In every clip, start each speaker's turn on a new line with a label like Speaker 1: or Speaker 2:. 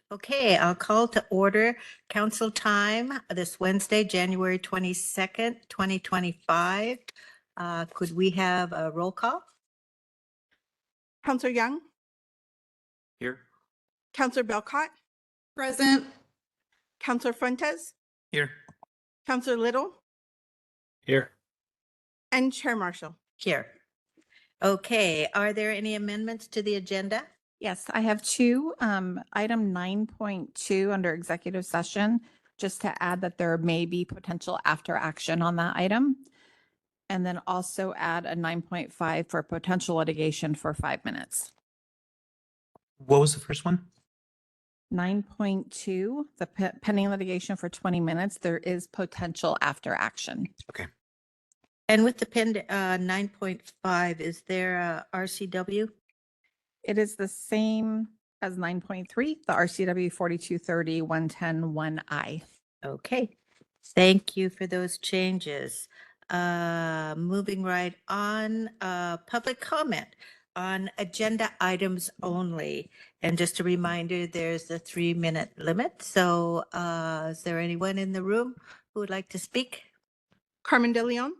Speaker 1: Okay, I'll call to order council time this Wednesday, January 22nd, 2025. Could we have a roll call?
Speaker 2: Counselor Young,
Speaker 3: Here.
Speaker 2: Counselor Belcott,
Speaker 4: Present.
Speaker 2: Counselor Fuentes,
Speaker 3: Here.
Speaker 2: Counselor Little,
Speaker 3: Here.
Speaker 2: and Chair Marshall.
Speaker 1: Here. Okay, are there any amendments to the agenda?
Speaker 4: Yes, I have two. Item 9.2 under executive session, just to add that there may be potential after action on that item. And then also add a 9.5 for potential litigation for 5 minutes.
Speaker 3: What was the first one?
Speaker 4: 9.2, the pending litigation for 20 minutes, there is potential after action.
Speaker 3: Okay.
Speaker 1: And with the pen 9.5, is there a RCW?
Speaker 4: It is the same as 9.3, the RCW 4230 110 1I.
Speaker 1: Okay, thank you for those changes. Moving right on, public comment on agenda items only. And just a reminder, there's a 3-minute limit. So is there anyone in the room who would like to speak?
Speaker 2: Carmen De Leon,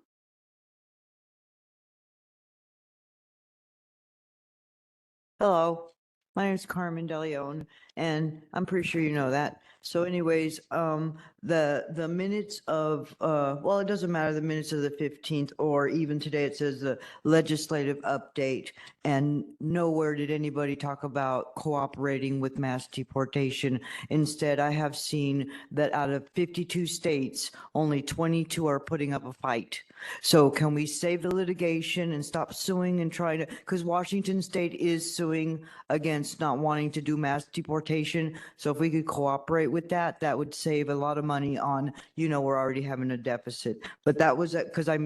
Speaker 5: Hello, my name is Carmen DeLeon, and I'm pretty sure you know that. So anyways, the minutes of, well, it doesn't matter, the minutes of the 15th, or even today, it says the legislative update, and nowhere did anybody talk about cooperating with mass deportation. Instead, I have seen that out of 52 states, only 22 are putting up a fight. So can we save the litigation and stop suing and trying to, because Washington State is suing against not wanting to do mass deportation. So if we could cooperate with that, that would save a lot of money on, we're already having a deficit. But that was because I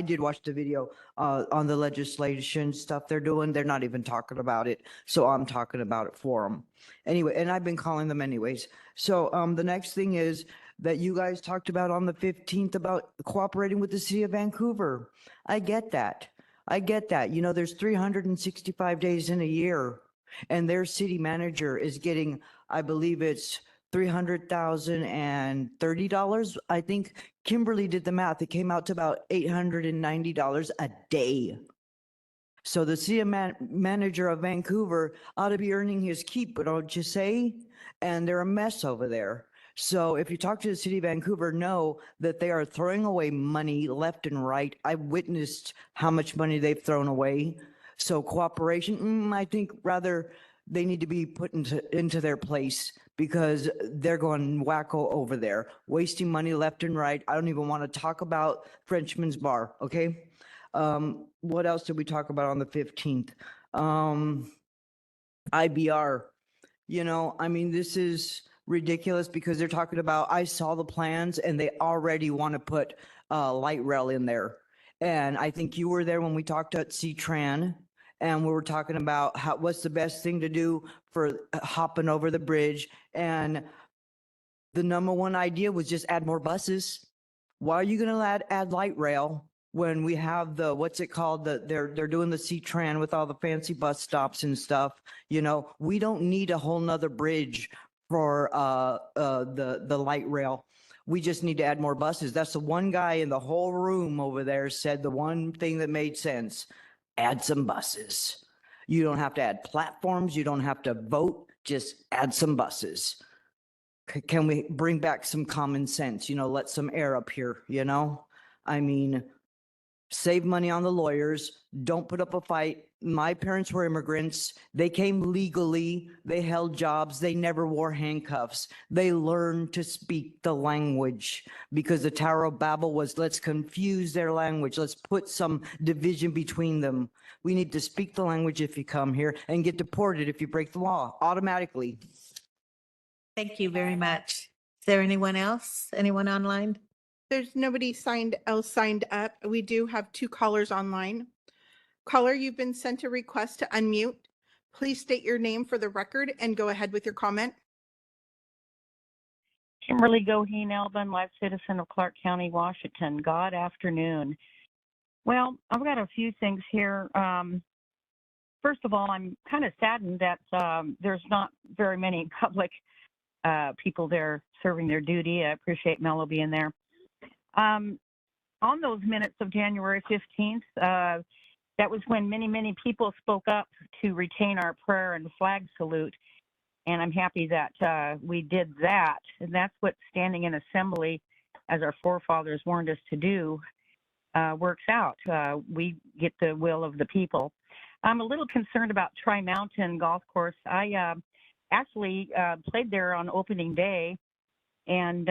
Speaker 5: did watch the video on the legislation stuff they're doing. They're not even talking about it. So I'm talking about it for them. Anyway, and I've been calling them anyways. So the next thing is, that you guys talked about on the 15th about cooperating with the city of Vancouver. I get that. There's 365 days in a year, and their city manager is getting, I believe it's $300,030. I think Kimberly did the math. It came out to about $890 a day. So the city manager of Vancouver ought to be earning his keep, but don't you say? And they're a mess over there. So if you talk to the city of Vancouver, know that they are throwing away money left and right. I've witnessed how much money they've thrown away. So cooperation, I think rather they need to be put into their place, because they're going wacko over there, wasting money left and right. I don't even want to talk about Frenchman's Bar, okay? What else did we talk about on the 15th? IBR, this is ridiculous, because they're talking about, I saw the plans and they already want to put light rail in there. And I think you were there when we talked at C-Tran, and we were talking about what's the best thing to do for hopping over the bridge. And the number one idea was just add more buses. Why are you going to add light rail when we have what's it called? They're doing the C-Tran with all the fancy bus stops and stuff. We don't need a whole nother bridge for the light rail. We just need to add more buses. That's the one guy in the whole room over there said the one thing that made sense: add some buses. You don't have to add platforms. You don't have to vote. Just add some buses. Can we bring back some common sense? Let some air up here, save money on the lawyers. Don't put up a fight. My parents were immigrants. They came legally. They held jobs. They never wore handcuffs. They learned to speak the language, because the Tower of Babel was, let's confuse their language. Let's put some division between them. We need to speak the language if you come here, and get deported if you break the law automatically.
Speaker 1: Thank you very much. Is there anyone else? Anyone online?
Speaker 2: There's nobody else signed up. We do have 2 callers online. Caller, you've been sent a request to unmute. Please state your name for the record and go ahead with your comment.
Speaker 6: Kimberly Goheen Elbin, live citizen of Clark County, Washington. Good afternoon. Well, I've got a few things here. first of all, I'm kind of saddened that there's not very many public people there serving their duty. I appreciate Mello being there. On those minutes of January 15th, that was when many, many people spoke up to retain our prayer and flag salute. And I'm happy that we did that. And that's what standing in assembly, as our forefathers warned us to do, works out. We get the will of the people. I'm a little concerned about Tri-Mountain Golf Course. I actually played there on opening day and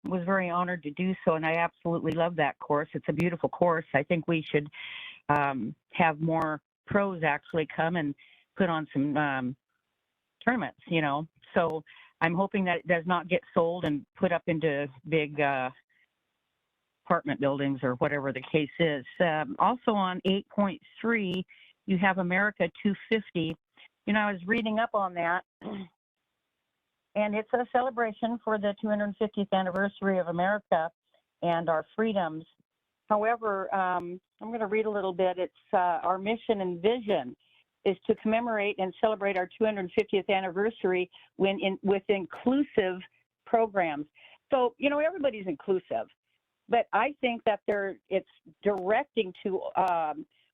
Speaker 6: was very honored to do so. And I absolutely love that course. It's a beautiful course. I think we should have more pros actually come and put on some tournaments, you know. So I'm hoping that it does not get sold and put up into big apartment buildings or whatever the case is. Also on 8.3, you have America 250. You know, I was reading up on that, and it's a celebration for the 250th anniversary of America and our freedoms. However, I'm going to read a little bit. It's our mission and vision is to commemorate and celebrate our 250th anniversary with inclusive programs. So, you know, everybody's inclusive, but I think that it's directing to,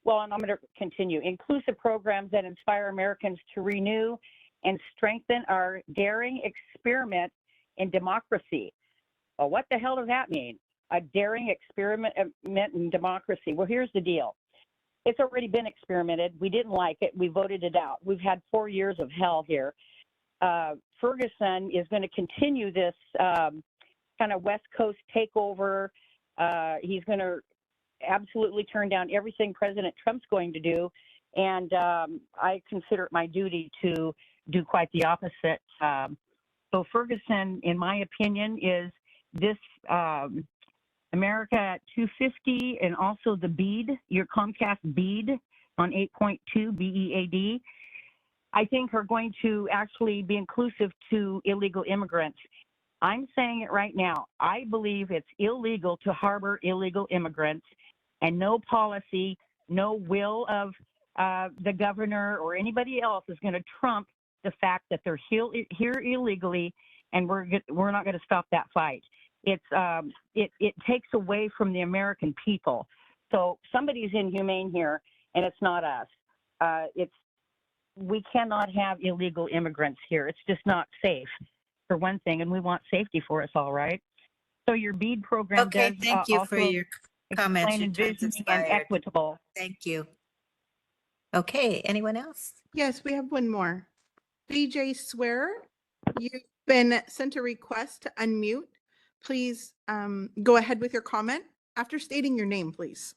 Speaker 6: well, and I'm going to continue, inclusive programs that inspire Americans to renew and strengthen our daring experiment in democracy. Well, what the hell does that mean? A daring experiment in democracy. Well, here's the deal. It's already been experimented. We didn't like it. We voted it out. We've had 4 years of hell here. Ferguson is going to continue this kind of West Coast takeover. He's going to absolutely turn down everything President Trump's going to do. And I consider it my duty to do quite the opposite. So Ferguson, in my opinion, is this America at 250 and also the BEAD, your Comcast BEAD on 8.2, BEAD, I think are going to actually be inclusive to illegal immigrants. I'm saying it right now. I believe it's illegal to harbor illegal immigrants, and no policy, no will of the governor or anybody else is going to trump the fact that they're here illegally, and we're not going to stop that fight. It takes away from the American people. So somebody's inhumane here, and it's not us. We cannot have illegal immigrants here. It's just not safe, for one thing, and we want safety for us all, right? So your BEAD program
Speaker 1: Okay,
Speaker 6: does
Speaker 1: thank you for
Speaker 6: also
Speaker 1: your comments.
Speaker 6: explain
Speaker 1: Your time's
Speaker 6: envisioning and
Speaker 1: expired.
Speaker 6: equitable.
Speaker 1: Thank you. Okay, anyone else?
Speaker 2: Yes, we have one more. BJ Swear, you've been sent a request to unmute. Please go ahead with your comment after stating your name, please.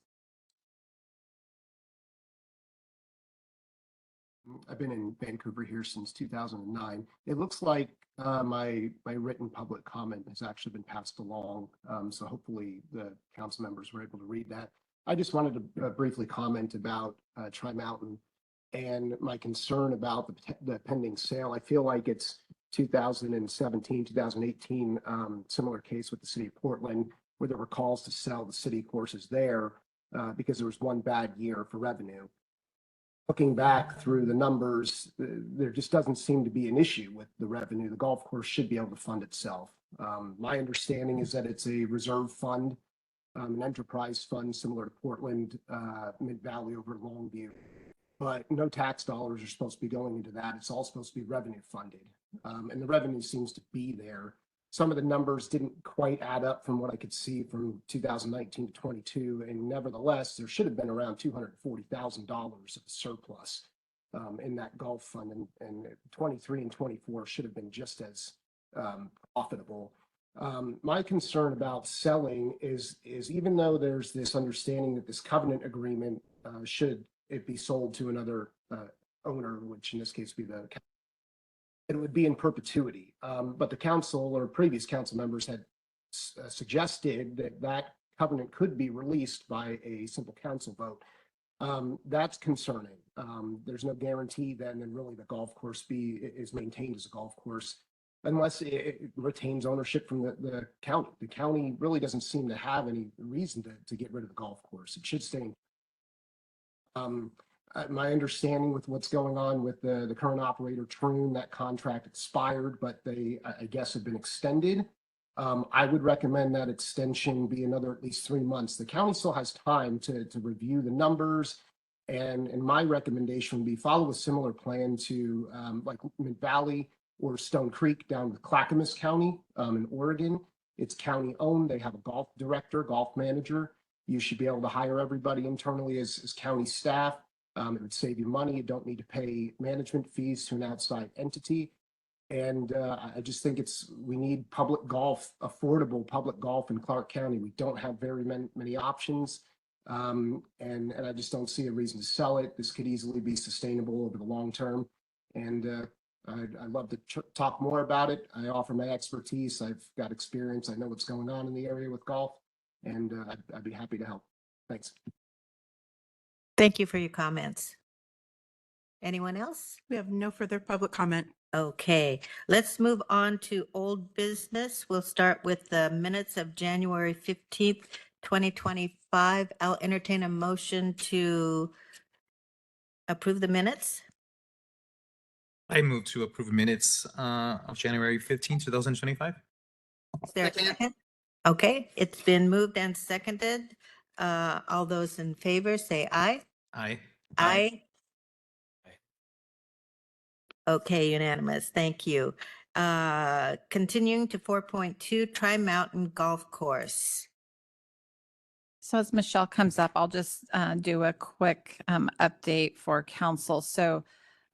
Speaker 7: I've been in Vancouver here since 2009. It looks like my written public comment has actually been passed along. So hopefully the council members were able to read that. I just wanted to briefly comment about Tri-Mountain and my concern about the pending sale. I feel like it's 2017, 2018, similar case with the city of Portland, where there were calls to sell the city courses there because there was one bad year for revenue. Looking back through the numbers, there just doesn't seem to be an issue with the revenue. The golf course should be able to fund itself. My understanding is that it's a reserve fund, an enterprise fund similar to Portland, Mid-Valley over Longview. But no tax dollars are supposed to be going into that. It's all supposed to be revenue funded. And the revenue seems to be there. Some of the numbers didn't quite add up from what I could see from 2019 to 22. And nevertheless, there should have been around $240,000 of surplus in that golf fund. And 23 and 24 should have been just as profitable. My concern about selling is even though there's this understanding that this covenant agreement should it be sold to another owner, which in this case would be it would be in perpetuity. But the council or previous council members had suggested that that covenant could be released by a simple council vote. That's concerning. There's no guarantee then really the golf course is maintained as a golf course unless it retains ownership from the county. The county really doesn't seem to have any reason to get rid of the golf course. It should stay in my understanding with what's going on with the current operator Troon, that contract expired, but they, I guess, have been extended. I would recommend that extension be another at least 3 months. The county still has time to review the numbers. And my recommendation would be follow a similar plan to like Mid Valley or Stone Creek down with Clackamas County in Oregon. It's county owned. They have a golf director, golf manager. You should be able to hire everybody internally as county staff. It would save you money. You don't need to pay management fees to an outside entity. And I just think we need public golf, affordable public golf in Clark County. We don't have very many options. And I just don't see a reason to sell it. This could easily be sustainable over the long term. And I'd love to talk more about it. I offer my expertise. I've got experience. I know what's going on in the area with golf, and I'd be happy to help. Thanks.
Speaker 1: Thank you for your comments. Anyone else?
Speaker 2: We have no further public comment.
Speaker 1: Okay, let's move on to old business. We'll start with the minutes of January 15th, 2025. I'll entertain a motion to approve the minutes.
Speaker 3: I move to approve minutes of January 15, 2025.
Speaker 1: Is there a second? Okay, it's been moved and seconded. All those in favor say aye.
Speaker 3: Aye.
Speaker 1: Aye.
Speaker 3: Aye.
Speaker 1: Okay, unanimous. Thank you. Continuing to 4.2 Tri-Mountain Golf Course.
Speaker 4: So as Michelle comes up, I'll just do a quick update for council. So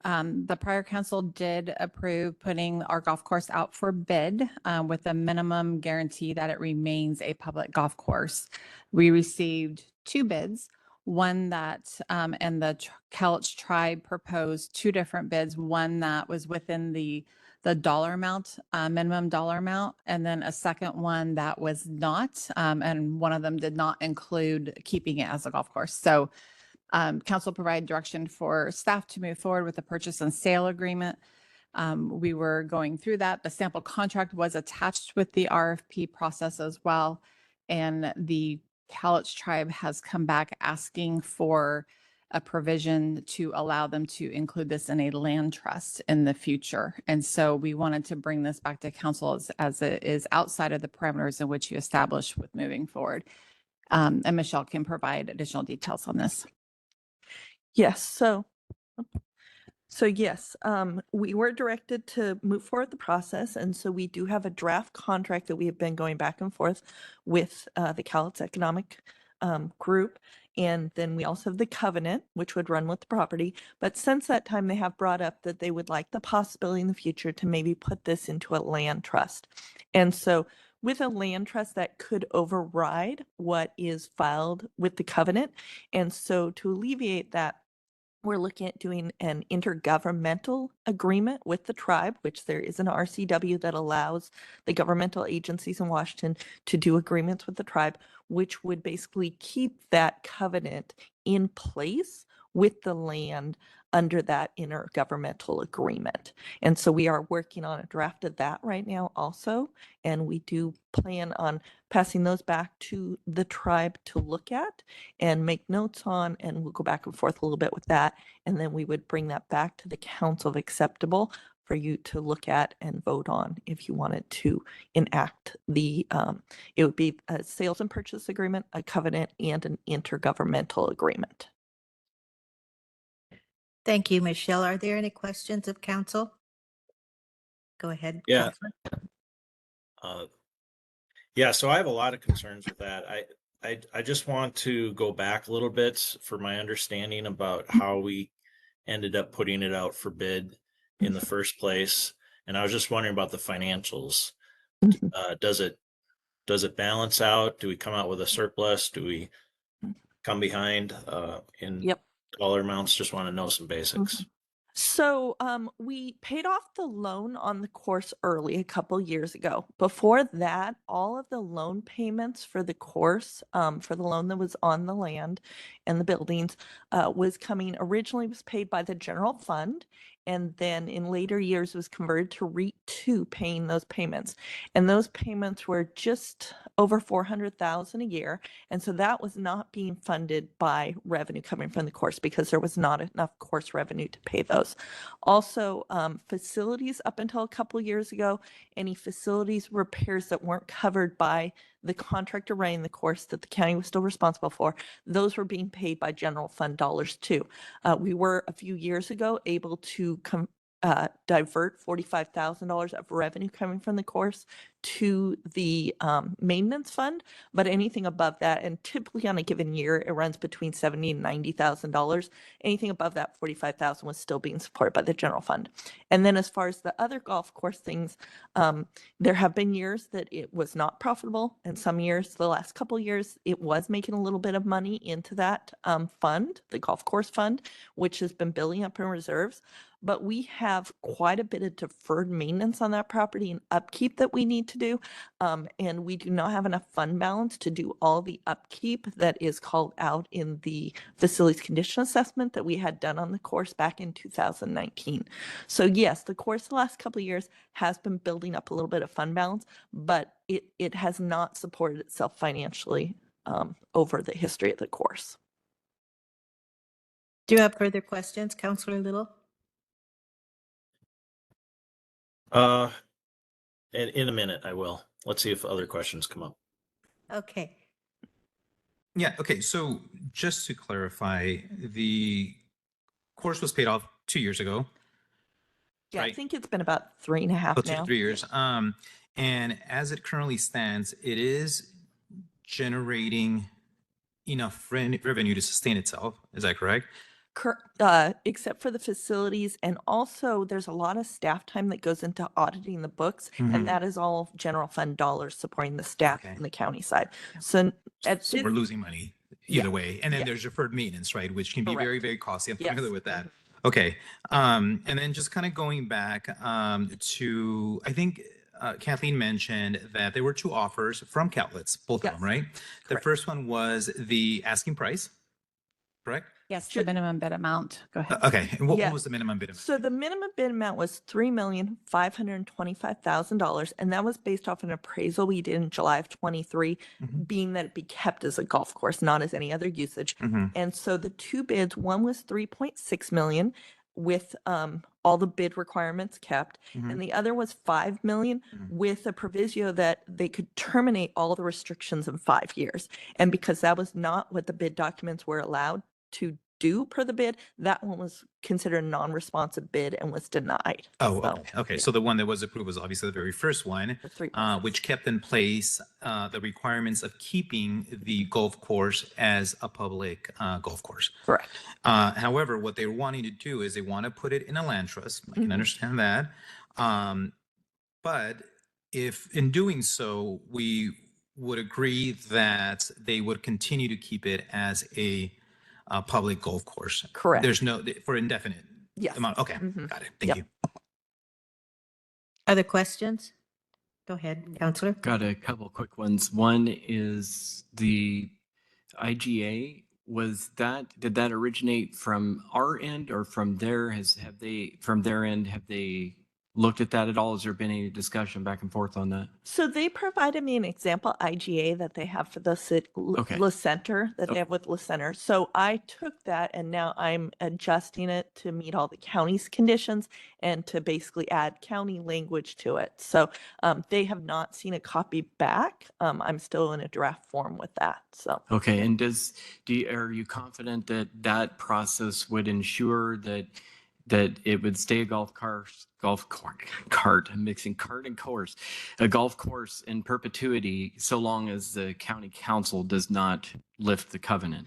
Speaker 4: the prior council did approve putting our golf course out for bid with a minimum guarantee that it remains a public golf course. We received 2 bids, one that, and the Cowlitz Tribe proposed 2 different bids, one that was within the dollar amount, minimum dollar amount, and then a second one that was not, and one of them did not include keeping it as a golf course. So council provided direction for staff to move forward with the purchase and sale agreement. We were going through that. The sample contract was attached with the RFP process as well. And the Cowlitz Tribe has come back asking for a provision to allow them to include this in a land trust in the future. And so we wanted to bring this back to council as it is outside of the parameters in which you established with moving forward. And Michelle can provide additional details on this.
Speaker 8: Yes, so yes, we were directed to move forward the process, and so we do have a draft contract that we have been going back and forth with the Cowlitz Economic Group, and then we also have the covenant, which would run with the property. But since that time, they have brought up that they would like the possibility in the future to maybe put this into a land trust, and so with a land trust that could override what is filed with the covenant. And so to alleviate that, we're looking at doing an intergovernmental agreement with the tribe, which there is an RCW that allows the governmental agencies in Washington to do agreements with the tribe, which would basically keep that covenant in place with the land under that intergovernmental agreement. And so we are working on a draft of that right now also. And we do plan on passing those back to the tribe to look at and make notes on, and we'll go back and forth a little bit with that. And then we would bring that back to the council of acceptable for you to look at and vote on if you wanted to enact the, it would be a sales and purchase agreement, a covenant, and an intergovernmental agreement.
Speaker 1: Thank you, Michelle. Are there any questions of council? Go ahead.
Speaker 9: Yeah.
Speaker 1: Counselor.
Speaker 9: Yeah, so I have a lot of concerns with that. I just want to go back a little bit for my understanding about how we ended up putting it out for bid in the first place. And I was just wondering about the financials. Does it balance out? Do we come out with a surplus? Do we come behind in dollar amounts? Just want to know some basics.
Speaker 8: So we paid off the loan on the course early a couple years ago. Before that, all of the loan payments for the course, for the loan that was on the land and the buildings was originally was paid by the general fund, and then in later years was converted to REIT 2 paying those payments. And those payments were just over 400,000 a year. And so that was not being funded by revenue coming from the course because there was not enough course revenue to pay those. Also, facilities up until a couple years ago, any facilities repairs that weren't covered by the contractor running the course that the county was still responsible for, those were being paid by general fund dollars too. We were a few years ago able to divert $45,000 of revenue coming from the course to the maintenance fund, but anything above that, and typically on a given year, it runs between $70,000 and $90,000. Anything above that 45,000 was still being supported by the general fund. And then as far as the other golf course things, there have been years that it was not profitable, and some years, the last couple of years, it was making a little bit of money into that fund, the golf course fund, which has been building up in reserves. But we have quite a bit of deferred maintenance on that property and upkeep that we need to do. And we do not have enough fund balance to do all the upkeep that is called out in the facilities condition assessment that we had done on the course back in 2019. So yes, the course the last couple of years has been building up a little bit of fund balance, but it has not supported itself financially over the history of the course.
Speaker 1: Do you have further questions, Councillor Little?
Speaker 9: In a minute, I will. Let's see if other questions come up.
Speaker 1: Okay.
Speaker 3: Yeah, okay, so just to clarify, the course was paid off 2 years ago.
Speaker 8: Yeah, I
Speaker 3: Right.
Speaker 8: think it's been about 3.5
Speaker 3: Oh, 2 to
Speaker 8: now.
Speaker 3: 3 years. And as it currently stands, it is generating enough revenue to sustain itself. Is that correct?
Speaker 8: Except for the facilities, and also there's a lot of staff time that goes into auditing the books,
Speaker 3: Mhm.
Speaker 8: and that is all general fund dollars supporting the staff
Speaker 3: Okay.
Speaker 8: in the county side. So at
Speaker 3: So
Speaker 8: this,
Speaker 3: we're losing money
Speaker 8: Yeah.
Speaker 3: either way. And then
Speaker 8: Yeah.
Speaker 3: there's deferred maintenance, right? Which can be very,
Speaker 8: Correct.
Speaker 3: very costly. I'm
Speaker 8: Yes.
Speaker 3: familiar with that. Okay. And then just kind of going back to, I think Kathleen mentioned that there were 2 offers from Cowlitz, both of
Speaker 8: Yes.
Speaker 3: them, right? The
Speaker 8: Correct.
Speaker 3: first one was the asking price, correct?
Speaker 4: Yes, the
Speaker 8: Should-
Speaker 4: minimum bid amount. Go ahead.
Speaker 3: Okay. And what
Speaker 8: Yeah.
Speaker 3: was the minimum bid amount?
Speaker 8: So the minimum bid amount was $3,525,000, and that was based off an appraisal we did in July of 23,
Speaker 3: Mhm.
Speaker 8: being that it be kept as a golf course, not as any other usage.
Speaker 3: Mhm.
Speaker 8: And so the 2 bids, one was 3.6 million with all the bid requirements kept,
Speaker 3: Mhm.
Speaker 8: and the other was 5 million
Speaker 3: Mhm.
Speaker 8: with a proviso that they could terminate all the restrictions in 5 years. And because that was not what the bid documents were allowed to do per the bid, that one was considered a non-responsive bid and was denied.
Speaker 3: Oh,
Speaker 8: So,
Speaker 3: okay. Okay.
Speaker 8: yeah,
Speaker 3: So the one that was approved was obviously the very first one,
Speaker 8: the 3.6.
Speaker 3: which kept in place the requirements of keeping the golf course as a public golf course.
Speaker 8: Correct.
Speaker 3: However, what they're wanting to do is they want to put it in a land trust. I can
Speaker 8: Mhm.
Speaker 3: understand that. But if in doing so, we would agree that they would continue to keep it as a public golf course.
Speaker 8: Correct.
Speaker 3: There's no, for indefinite
Speaker 8: Yes.
Speaker 3: amount. Okay,
Speaker 8: Mhm.
Speaker 3: got it. Thank
Speaker 8: Yep.
Speaker 3: you.
Speaker 1: Other questions? Go ahead, Councillor.
Speaker 10: Got a couple quick ones. One is the IGA. Did that originate from our end or from their, from their end, have they looked at that at all? Has there been any discussion back and forth on that?
Speaker 8: So they provided me an example IGA that they have for the
Speaker 10: Okay.
Speaker 8: La Center that they
Speaker 10: Okay.
Speaker 8: have with La Center. So I took that and now I'm adjusting it to meet all the county's conditions and to basically add county language to it. So they have not seen a copy back. I'm still in a draft form with that. So
Speaker 10: Okay, and are you confident that that process would ensure that it would stay a I'm mixing cart and course, a golf course in perpetuity so long as the county council does not lift the covenant?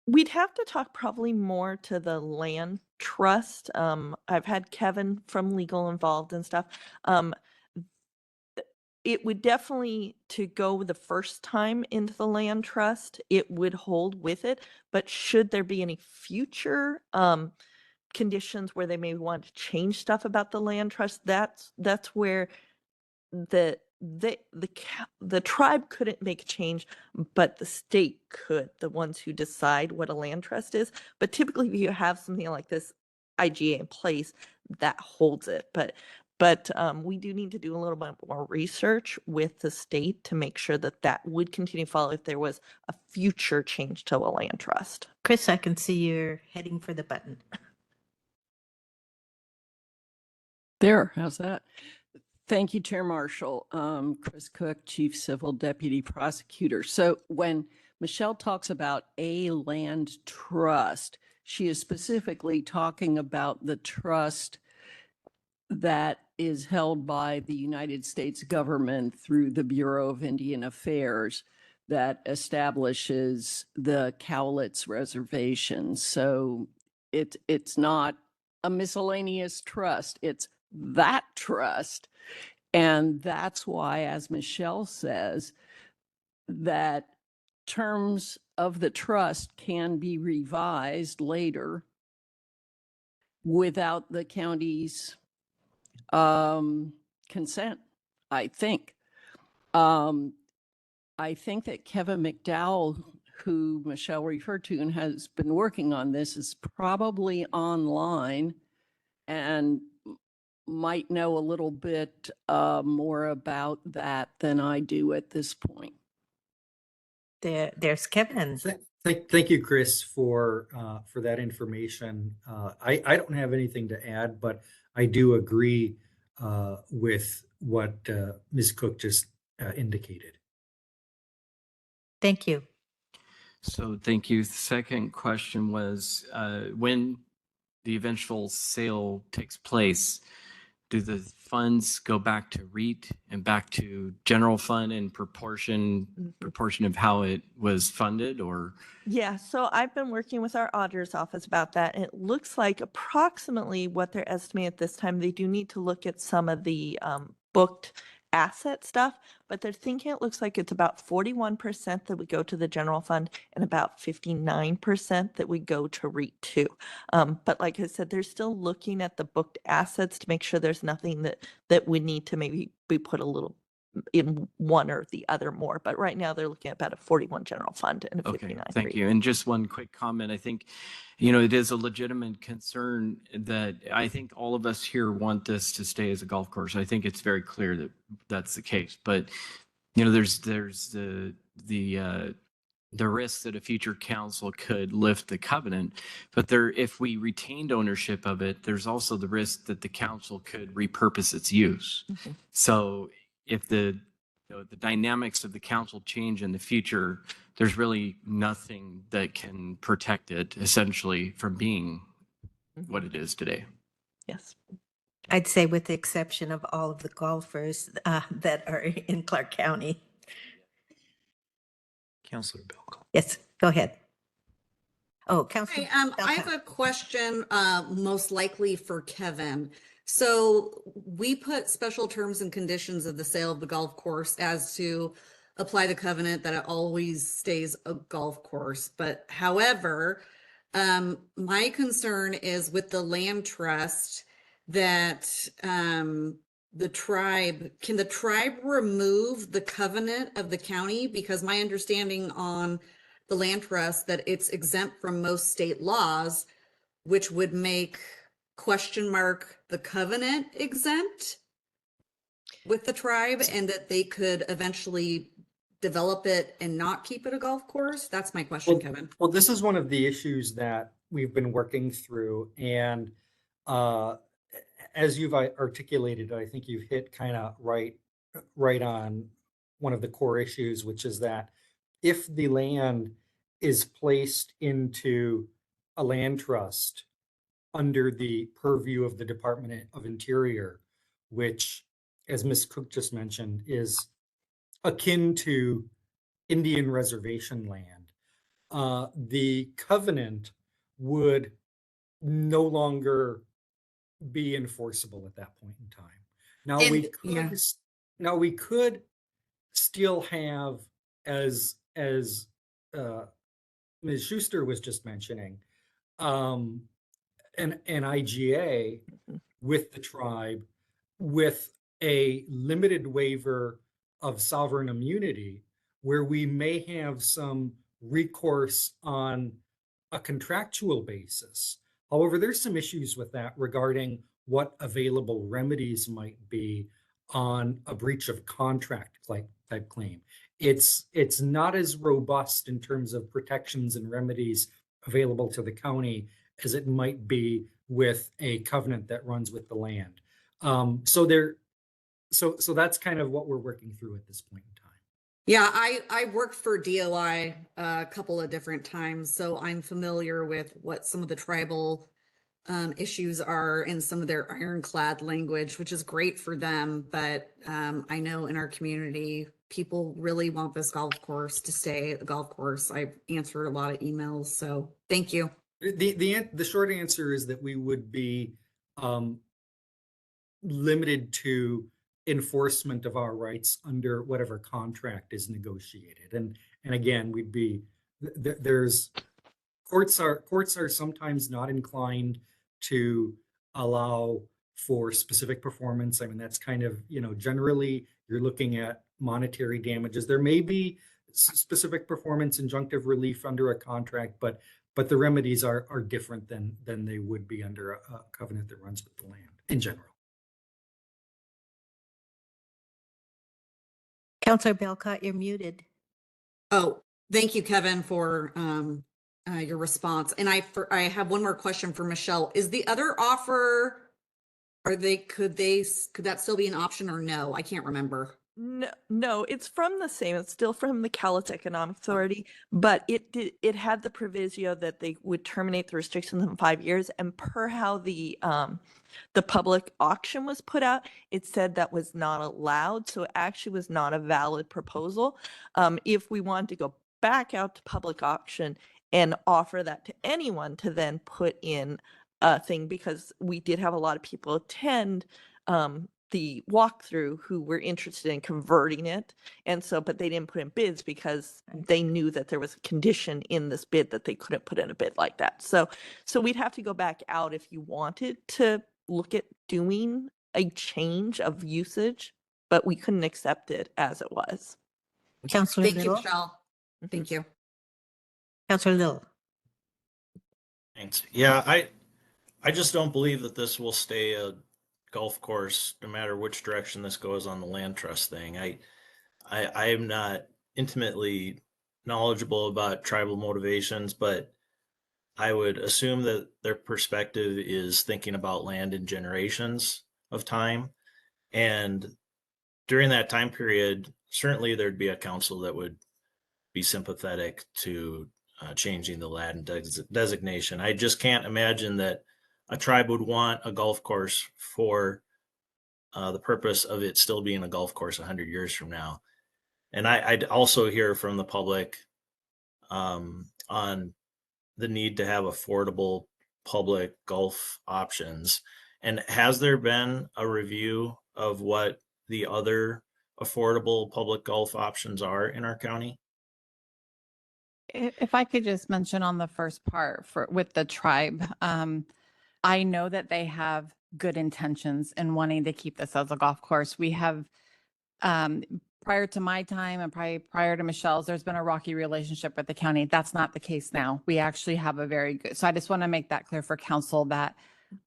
Speaker 8: we'd have to talk probably more to the land trust. I've had Kevin from legal involved and stuff. It would definitely, to go the first time into the land trust, it would hold with it. But should there be any future conditions where they may want to change stuff about the land trust, that's where the the tribe couldn't make a change, but the state could, the ones who decide what a land trust is. But typically, if you have something like this IGA in place, that holds it. But we do need to do a little bit more research with the state to make sure that that would continue to follow if there was a future change to a land trust.
Speaker 1: Chris, I can see you're heading for the button.
Speaker 11: There, how's that? Thank you, Chair Marshall. Chris Cook, Chief Civil Deputy Prosecutor. So when Michelle talks about a land trust, she is specifically talking about the trust that is held by the United States government through the Bureau of Indian Affairs that establishes the Cowlitz Reservation. So it's not a miscellaneous trust, it's that trust. And that's why, as Michelle says, that terms of the trust can be revised later without the county's consent, I think. I think that Kevin McDowell, who Michelle referred to and has been working on this, is probably online and might know a little bit more about that than I do at this point.
Speaker 1: There's Kevin.
Speaker 12: Thank you, Chris, for that information. I don't have anything to add, but I do agree with what Ms. Cook just indicated.
Speaker 1: Thank you.
Speaker 10: So thank you. The second question was, when the eventual sale takes place, do the funds go back to REIT and back to general fund in proportion of how it was funded, or?
Speaker 8: Yeah, so I've been working with our auditor's office about that. And it looks like approximately what they're estimating at this time, they do need to look at some of the booked asset stuff, but they're thinking it looks like it's about 41% that would go to the general fund and about 59% that would go to REIT 2. But like I said, they're still looking at the booked assets to make sure there's nothing that would need to maybe be put a little in one or the other more. But right now they're looking at about a 41 general fund and a 59
Speaker 10: Thank
Speaker 8: REIT.
Speaker 10: you. And just one quick comment. I think, it is a legitimate concern that I think all of us here want this to stay as a golf course. I think it's very clear that that's the case. But, there's the risk that a future council could lift the covenant. But if we retained ownership of it, there's also the risk that the council could repurpose its use.
Speaker 8: Mhm.
Speaker 10: So if the dynamics of the council change in the future, there's really nothing that can protect it essentially from being what it is today.
Speaker 8: Yes.
Speaker 1: I'd say with the exception of all of the golfers that are in Clark County.
Speaker 3: Councilor Belko.
Speaker 1: Yes, go ahead. Oh, Councilor.
Speaker 13: Hi, I have a question, most likely for Kevin. So we put special terms and conditions of the sale of the golf course as to apply the covenant that it always stays a golf course. But however, my concern is with the land trust that can the tribe remove the covenant of the county? Because my understanding on the land trust that it's exempt from most state laws, which would make the covenant exempt with the tribe, and that they could eventually develop it and not keep it a golf course? That's my question, Kevin.
Speaker 12: Well, this is one of the issues that we've been working through, and as you've articulated, I think you've hit kind of right on one of the core issues, which is that if the land is placed into a land trust under the purview of the Department of Interior, which, as Ms. Cook just mentioned, is akin to Indian reservation land, the covenant would no longer be enforceable at that point in time. Now we could still have, as Ms. Schuster was just mentioning, an IGA with the tribe with a limited waiver of sovereign immunity where we may have some recourse on a contractual basis. However, there's some issues with that regarding what available remedies might be on a breach of contract type claim. It's not as robust in terms of protections and remedies available to the county as it might be with a covenant that runs with the land. So that's kind of what we're working through at this point in time.
Speaker 13: Yeah, I worked for DOI a couple of different times, so I'm familiar with what some of the tribal issues are in some of their ironclad language, which is great for them. But I know in our community, people really want this golf course to stay at the golf course. I've answered a lot of emails, so thank you.
Speaker 12: The short answer is that we would be limited to enforcement of our rights under whatever contract is negotiated. And again, we'd be there's courts are sometimes not inclined to allow for specific performance. I mean, that's kind of, generally you're looking at monetary damages. There may be specific performance injunctive relief under a contract, but the remedies are different than they would be under a covenant that runs with the land in general.
Speaker 1: Counselor Belcott, you're muted.
Speaker 13: Oh, thank you, Kevin, for your response. And I have one more question for Michelle. Is the other offer, could that still be an option or no? I can't remember.
Speaker 8: No, it's from the same. It's still from the Cowlitz Economic Authority, but it had the proviso that they would terminate the restrictions in 5 years. And per how the public auction was put out, it said that was not allowed. So it actually was not a valid proposal. If we wanted to go back out to public auction and offer that to anyone to then put in a thing, because we did have a lot of people attend the walkthrough who were interested in converting it. And so, but they didn't put in bids because they knew that there was a condition in this bid that they couldn't put in a bid like that. So we'd have to go back out if you wanted to look at doing a change of usage, but we couldn't accept it as it was.
Speaker 1: Counselor
Speaker 13: Thank you,
Speaker 1: Little.
Speaker 13: Michelle. Thank you.
Speaker 1: Counselor Little.
Speaker 9: Thanks. Yeah, I just don't believe that this will stay a golf course no matter which direction this goes on the land trust thing. I am not intimately knowledgeable about tribal motivations, but I would assume that their perspective is thinking about land in generations of time. And during that time period, certainly there'd be a council that would be sympathetic to changing the land designation. I just can't imagine that a tribe would want a golf course for the purpose of it still being a golf course 100 years from now. And I'd also hear from the public on the need to have affordable public golf options. And has there been a review of what the other affordable public golf options are in our county?
Speaker 4: If I could just mention on the first part with the tribe, I know that they have good intentions in wanting to keep this as a golf course. We have, prior to my time and probably prior to Michelle's, there's been a rocky relationship with the county. That's not the case now. We actually have a very good, so I just want to make that clear for council that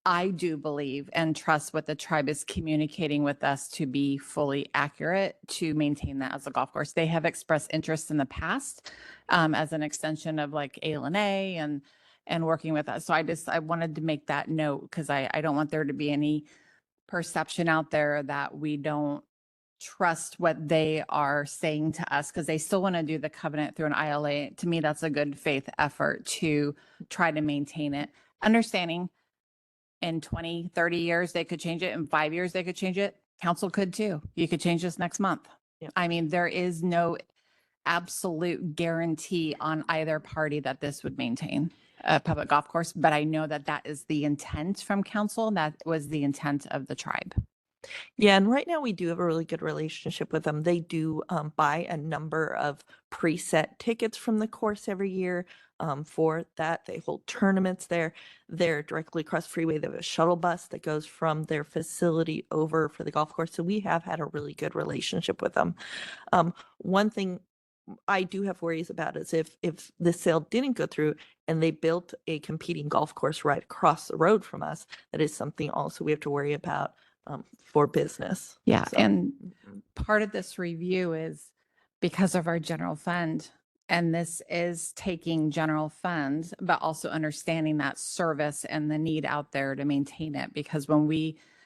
Speaker 4: I do believe and trust what the tribe is communicating with us to be fully accurate to maintain that as a golf course. They have expressed interest in the past as an extension of like ALNA and working with us. So I wanted to make that note because I don't want there to be any perception out there that we don't trust what they are saying to us because they still want to do the covenant through an ILA. To me, that's a good faith effort to try to maintain it. Understanding in 20, 30 years, they could change it. In 5 years, they could change it. Council could too. You could change this next month.
Speaker 8: Yeah.
Speaker 4: I mean, there is no absolute guarantee on either party that this would maintain a public golf course, but I know that that is the intent from council. That was the intent of the tribe.
Speaker 8: Yeah, and right now we do have a really good relationship with them. They do buy a number of preset tickets from the course every year. for that. They hold tournaments there. They're directly across the freeway. They have a shuttle bus that goes from their facility over for the golf course. So we have had a really good relationship with them. One thing I do have worries about is if the sale didn't go through and they built a competing golf course right across the road from us, that is something also we have to worry about for business.
Speaker 4: Yeah,
Speaker 8: So,
Speaker 4: and part of this review is because of our general fund. And this is taking general funds, but also understanding that service and the need out there to maintain it. Because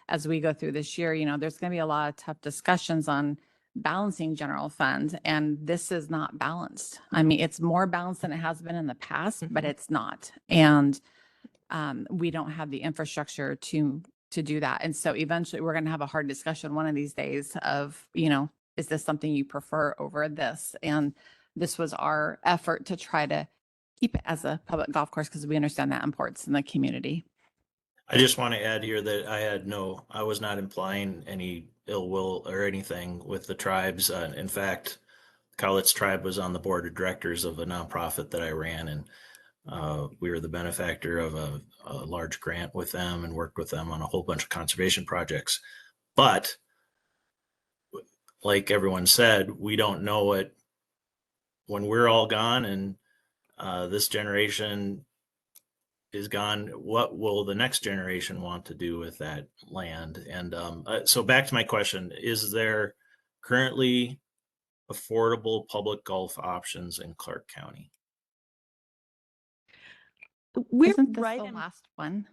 Speaker 4: as we go through this year, there's going to be a lot of tough discussions on balancing general funds, and this is not balanced. I mean, it's more balanced than it has been in the past, but it's not. And we don't have the infrastructure to do that. And so eventually we're going to have a hard discussion one of these days of, is this something you prefer over this? And this was our effort to try to keep it as a public golf course because we understand that importance in the community.
Speaker 9: I just want to add here that I was not implying any ill will or anything with the tribes. In fact, Cowlitz Tribe was on the board of directors of a nonprofit that I ran, and we were the benefactor of a large grant with them and worked with them on a whole bunch of conservation projects. But like everyone said, we don't know it when we're all gone and this generation is gone. What will the next generation want to do with that land? And so back to my question, is there currently affordable public golf options in Clark County?
Speaker 8: we're
Speaker 4: Isn't this
Speaker 8: right
Speaker 4: the
Speaker 8: in,
Speaker 4: last one?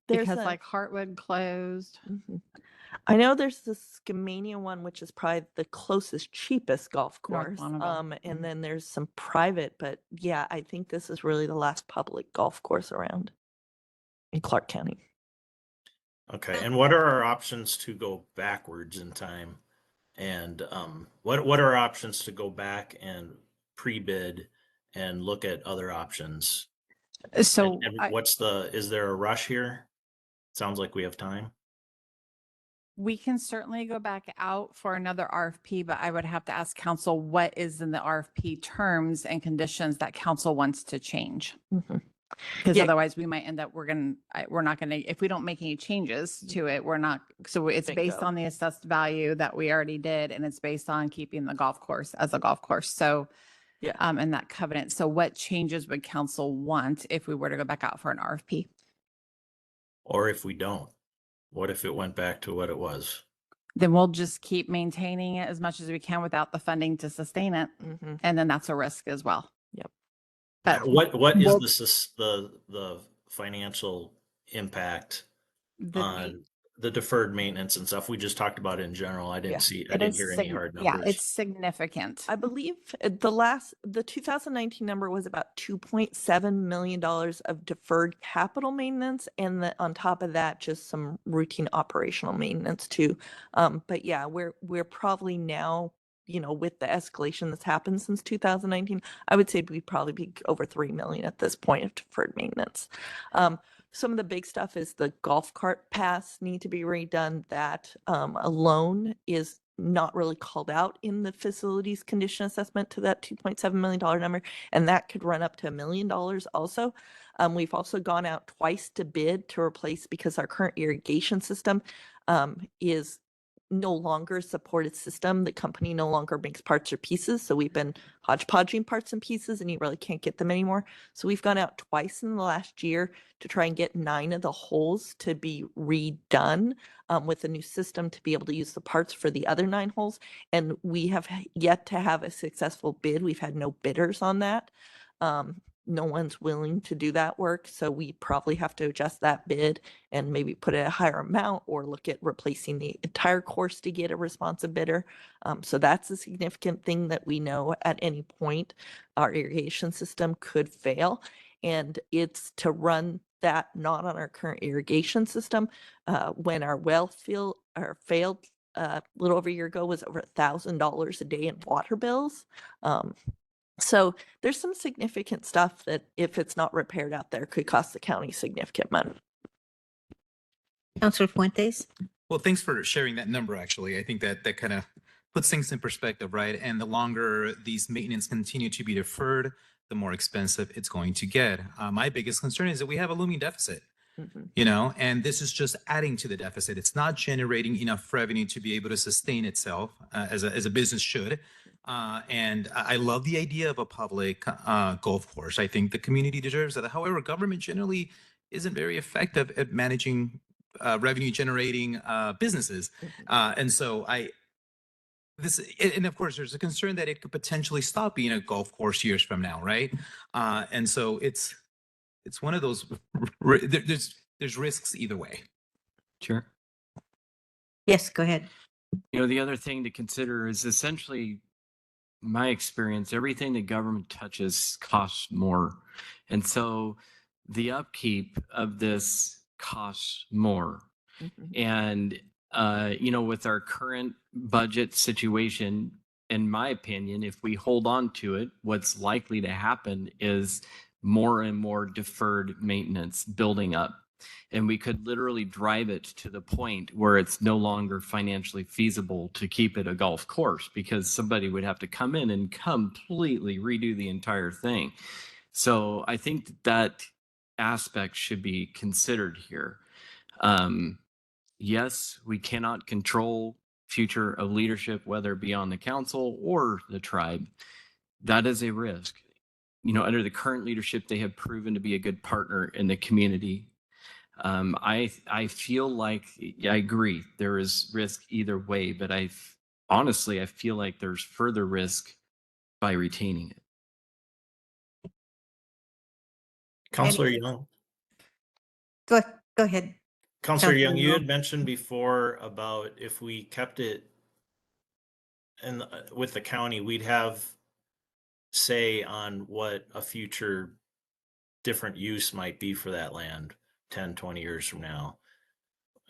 Speaker 8: there's
Speaker 4: Because
Speaker 8: a-
Speaker 4: like Heartwood closed.
Speaker 8: Mhm. I know there's the Skamania one, which is probably the closest, cheapest golf
Speaker 4: North
Speaker 8: course.
Speaker 4: Bonneville.
Speaker 8: And then there's some private, but yeah, I think this is really the last public golf course around in Clark County.
Speaker 9: Okay, and what are our options to go backwards in time? And what are our options to go back and pre-bid and look at other options?
Speaker 4: So
Speaker 9: And is there a rush here? Sounds like we have time.
Speaker 4: we can certainly go back out for another RFP, but I would have to ask council what is in the RFP terms and conditions that council wants to change.
Speaker 8: Mhm.
Speaker 4: Because
Speaker 8: Yeah.
Speaker 4: otherwise we might end up, we're not going to, if we don't make any changes to it, we're not, so it's based
Speaker 8: Bingo.
Speaker 4: on the assessed value that we already did. And it's based on keeping the golf course as a golf course. So,
Speaker 8: Yeah.
Speaker 4: and that covenant. So what changes would council want if we were to go back out for an RFP?
Speaker 9: Or if we don't, what if it went back to what it was?
Speaker 4: Then we'll just keep maintaining it as much as we can without the funding to sustain it.
Speaker 8: Mhm.
Speaker 4: And then that's a risk as well.
Speaker 8: Yep.
Speaker 4: But
Speaker 9: What is
Speaker 2: Well-
Speaker 9: the financial impact
Speaker 4: the-
Speaker 9: on the deferred maintenance and stuff? We just talked about it in general. I
Speaker 8: Yeah.
Speaker 9: didn't hear any hard
Speaker 4: Yeah,
Speaker 9: numbers.
Speaker 4: it's significant.
Speaker 8: I believe the 2019 number was about $2.7 million of deferred capital maintenance. And on top of that, just some routine operational maintenance too. But yeah, we're probably now, with the escalation that's happened since 2019, I would say we'd probably be over 3 million at this point of deferred maintenance. Some of the big stuff is the golf cart paths need to be redone. That alone is not really called out in the facilities condition assessment to that $2.7 million number. And that could run up to $1 million also. We've also gone out twice to bid to replace because our current irrigation system is no longer a supported system. The company no longer makes parts or pieces. So we've been hodgepodging parts and pieces and you really can't get them anymore. So we've gone out twice in the last year to try and get 9 of the holes to be redone with a new system to be able to use the parts for the other 9 holes. And we have yet to have a successful bid. We've had no bidders on that. No one's willing to do that work. So we probably have to adjust that bid and maybe put it at a higher amount or look at replacing the entire course to get a responsive bidder. So that's a significant thing that we know at any point our irrigation system could fail. And it's to run that not on our current irrigation system. When our well failed a little over a year ago was over $1,000 a day in water bills. So there's some significant stuff that if it's not repaired out there could cost the county significant money.
Speaker 1: Councilor Fuentes?
Speaker 3: Well, thanks for sharing that number, actually. I think that kind of puts things in perspective, right? And the longer these maintenance continue to be deferred, the more expensive it's going to get. My biggest concern is that we have a looming deficit,
Speaker 8: Mhm.
Speaker 3: you know, and this is just adding to the deficit. It's not generating enough revenue to be able to sustain itself as a business should. And I love the idea of a public golf course. I think the community deserves that. However, government generally isn't very effective at managing revenue generating businesses. And so and of course, there's a concern that it could potentially stop being a golf course years from now, right? And so it's one of those. There's risks either way.
Speaker 10: Sure.
Speaker 1: Yes, go ahead.
Speaker 10: You know, the other thing to consider is essentially my experience, everything that government touches costs more. And so the upkeep of this costs more. And, you know, with our current budget situation, in my opinion, if we hold on to it, what's likely to happen is more and more deferred maintenance building up. And we could literally drive it to the point where it's no longer financially feasible to keep it a golf course because somebody would have to come in and completely redo the entire thing. So I think that aspect should be considered here. Yes, we cannot control future of leadership, whether it be on the council or the tribe. That is a risk. You know, under the current leadership, they have proven to be a good partner in the community. I feel like I agree there is risk either way, but honestly I feel like there's further risk by retaining it.
Speaker 9: Counselor Young.
Speaker 1: Go ahead.
Speaker 9: Counselor Young, you
Speaker 1: Young.
Speaker 9: had mentioned before about if we kept it and with the county, we'd have say on what a future different use might be for that land 10, 20 years from now.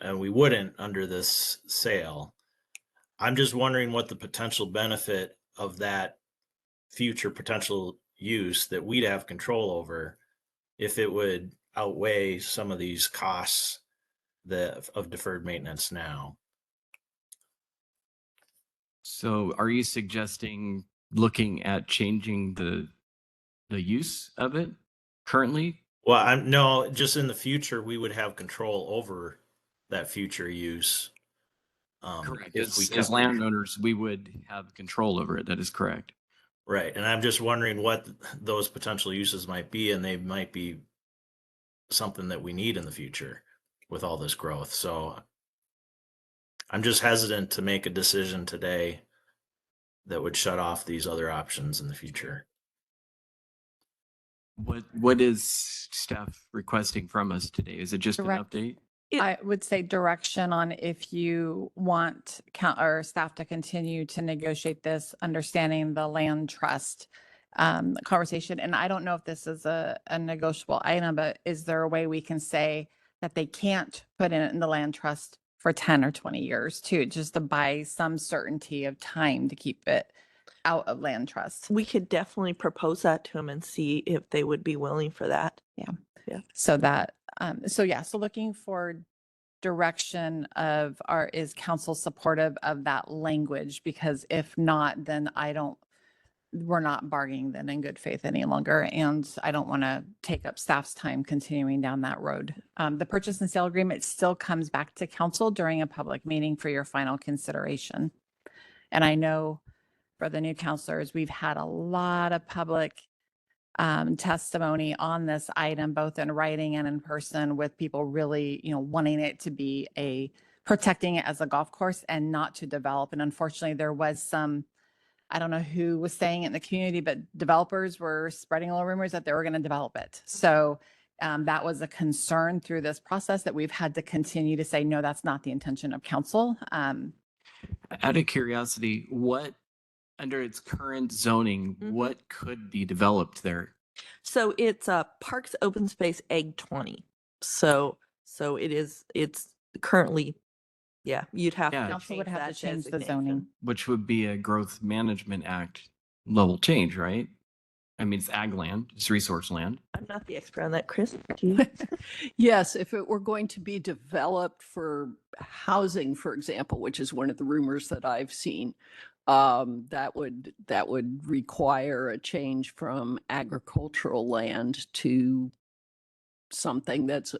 Speaker 9: And we wouldn't under this sale. I'm just wondering what the potential benefit of that future potential use that we'd have control over, if it would outweigh some of these costs of deferred maintenance now.
Speaker 10: So are you suggesting looking at changing the use of it currently?
Speaker 9: Well, no, just in the future, we would have control over that future use.
Speaker 10: Correct.
Speaker 9: If we
Speaker 10: As
Speaker 9: kept it.
Speaker 10: landowners, we would have control over it. That is correct.
Speaker 9: Right. And I'm just wondering what those potential uses might be, and they might be something that we need in the future with all this growth. So I'm just hesitant to make a decision today that would shut off these other options in the future.
Speaker 10: What is staff requesting from us today? Is it just
Speaker 4: Direct-
Speaker 10: an update?
Speaker 4: I would say direction on if you want or staff to continue to negotiate this, understanding the land trust conversation. And I don't know if this is a negotiable item, but is there a way we can say that they can't put it in the land trust for 10 or 20 years too, just to buy some certainty of time to keep it out of land trust?
Speaker 8: We could definitely propose that to them and see if they would be willing for that.
Speaker 4: So that, so looking for direction of is council supportive of that language? Because if not, then we're not bargaining then in good faith any longer. And I don't want to take up staff's time continuing down that road. The purchase and sale agreement still comes back to council during a public meeting for your final consideration. And I know for the new counselors, we've had a lot of public testimony on this item, both in writing and in person, with people really, wanting it to be protecting it as a golf course and not to develop. And unfortunately, there was some, I don't know who was saying it in the community, but developers were spreading little rumors that they were going to develop it. So that was a concern through this process that we've had to continue to say, no, that's not the intention of council.
Speaker 10: Out of curiosity, what under its current zoning, what could be developed there?
Speaker 8: So it's Parks Open Space Egg 20. So it's currently, you'd have
Speaker 10: Yeah.
Speaker 8: to
Speaker 4: Council would
Speaker 8: change
Speaker 4: have
Speaker 8: that
Speaker 4: to change the
Speaker 8: designation.
Speaker 4: zoning.
Speaker 10: Which would be a Growth Management Act level change, right? I mean, it's ag land, it's resource land.
Speaker 8: I'm not the expert on that, Chris. Do you?
Speaker 11: Yes, if it were going to be developed for housing, for example, which is one of the rumors that I've seen, that would require a change from agricultural land to something that's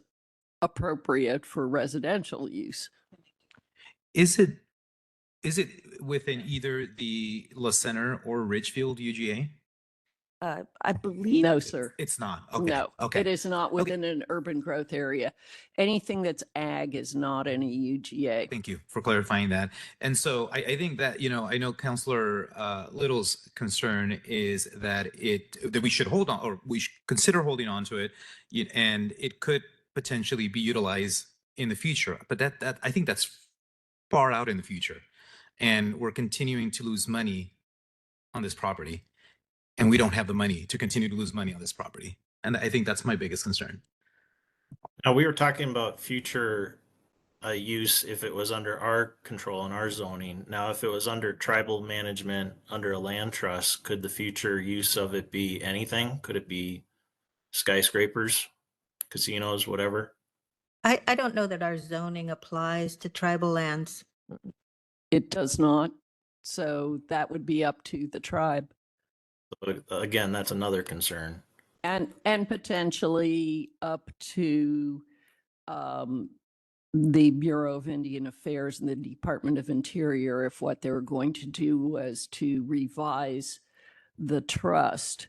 Speaker 11: appropriate for residential use.
Speaker 3: Is it within either the La Center or Ridgefield UGA?
Speaker 8: I believe.
Speaker 11: No, sir.
Speaker 3: It's not. Okay.
Speaker 11: No,
Speaker 3: Okay.
Speaker 11: it is not within an urban growth area. Anything that's ag is not in a UGA.
Speaker 3: Thank you for clarifying that. And so I think that, I know Councillor Little's concern is that we should hold on, or we should consider holding on to it, and it could potentially be utilized in the future. But that I think that's far out in the future. And we're continuing to lose money on this property. And we don't have the money to continue to lose money on this property. And I think that's my biggest concern.
Speaker 9: Now, we were talking about future use if it was under our control and our zoning. Now, if it was under tribal management, under a land trust, could the future use of it be anything? Could it be skyscrapers, casinos, whatever?
Speaker 1: I don't know that our zoning applies to tribal lands.
Speaker 11: It does not. So that would be up to the tribe.
Speaker 9: Again, that's another concern.
Speaker 11: And potentially up to the Bureau of Indian Affairs and the Department of Interior if what they were going to do was to revise the trust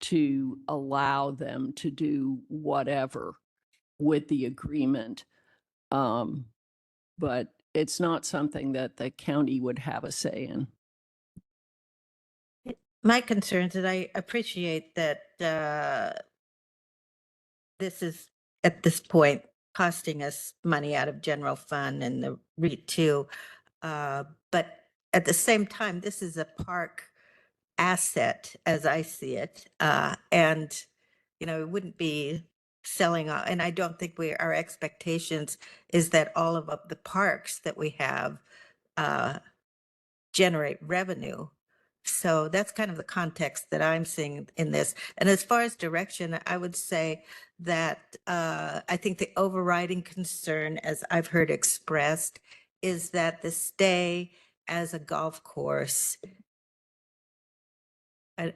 Speaker 11: to allow them to do whatever with the agreement. But it's not something that the county would have a say in.
Speaker 1: My concerns, and I appreciate that this is at this point costing us money out of general fund and the REIT too. But at the same time, this is a park asset as I see it. And, it wouldn't be selling, and I don't think our expectations is that all of the parks that we have generate revenue. So that's kind of the context that I'm seeing in this. And as far as direction, I would say that I think the overriding concern, as I've heard expressed, is that the stay as a golf course,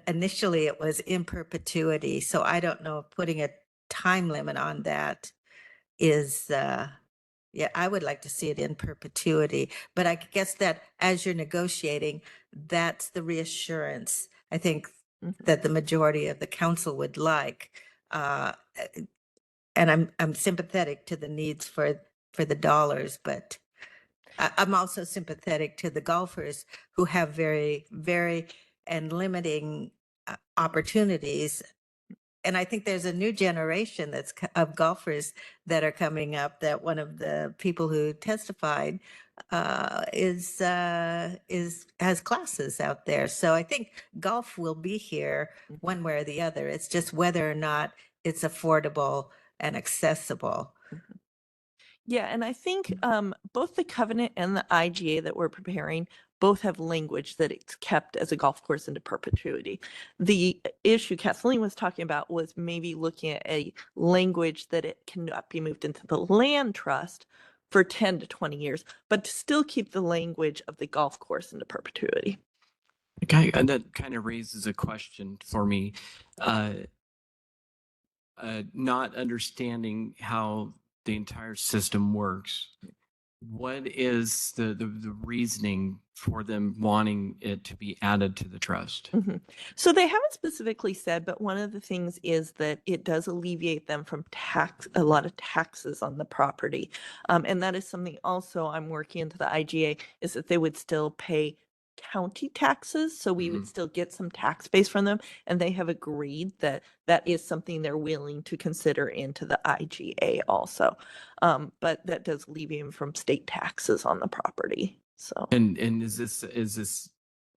Speaker 1: initially it was in perpetuity. So I don't know if putting a time limit on that is, I would like to see it in perpetuity, but I guess that as you're negotiating, that's the reassurance I think that the majority of the council would like. And I'm sympathetic to the needs for the dollars, but I'm also sympathetic to the golfers who have very, very and limiting opportunities. And I think there's a new generation of golfers that are coming up, that one of the people who testified has classes out there. So I think golf will be here one way or the other. It's just whether or not it's affordable and accessible.
Speaker 8: Yeah, and I think both the covenant and the IGA that we're preparing both have language that it's kept as a golf course into perpetuity. The issue Kathleen was talking about was maybe looking at a language that it cannot be moved into the land trust for 10 to 20 years, but to still keep the language of the golf course into perpetuity.
Speaker 10: Okay, and that kind of raises a question for me. Not understanding how the entire system works. What is the reasoning for them wanting it to be added to the trust?
Speaker 8: So they haven't specifically said, but one of the things is that it does alleviate them from a lot of taxes on the property. And that is something also I'm working into the IGA, is that they would still pay county taxes. So we would still get some tax base from them. And they have agreed that that is something they're willing to consider into the IGA also. But that does alleviate them from state taxes on the property. So
Speaker 10: And is this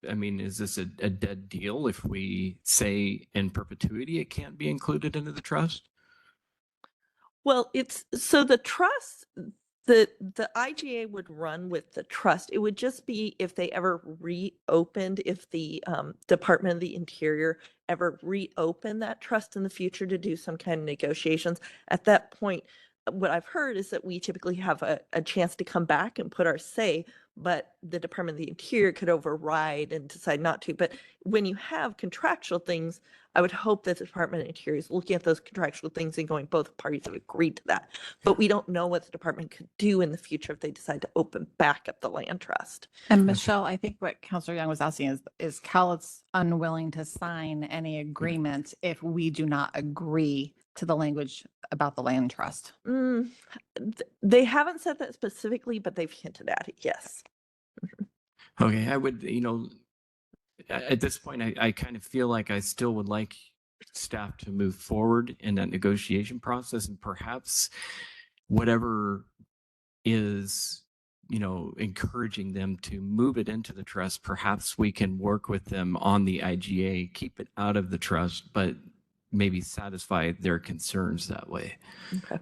Speaker 10: I mean, is this a dead deal if we say in perpetuity it can't be included into the trust?
Speaker 8: well, it's so the trust, the IGA would run with the trust. It would just be if they ever reopened, if the Department of the Interior ever reopened that trust in the future to do some kind of negotiations. At that point, what I've heard is that we typically have a chance to come back and put our say, but the Department of the Interior could override and decide not to. But when you have contractual things, I would hope that the Department of the Interior is looking at those contractual things and going, both parties have agreed to that. But we don't know what the department could do in the future if they decide to open back up the land trust.
Speaker 4: And Michelle, I think what Counselor Young was asking is CalET's unwilling to sign any agreement if we do not agree to the language about the land trust.
Speaker 8: They haven't said that specifically, but they've hinted at it, yes.
Speaker 10: Okay, I would, at this point, I kind of feel like I still would like staff to move forward in that negotiation process, and perhaps whatever is, encouraging them to move it into the trust, perhaps we can work with them on the IGA, keep it out of the trust, but maybe satisfy their concerns that way.
Speaker 8: Okay.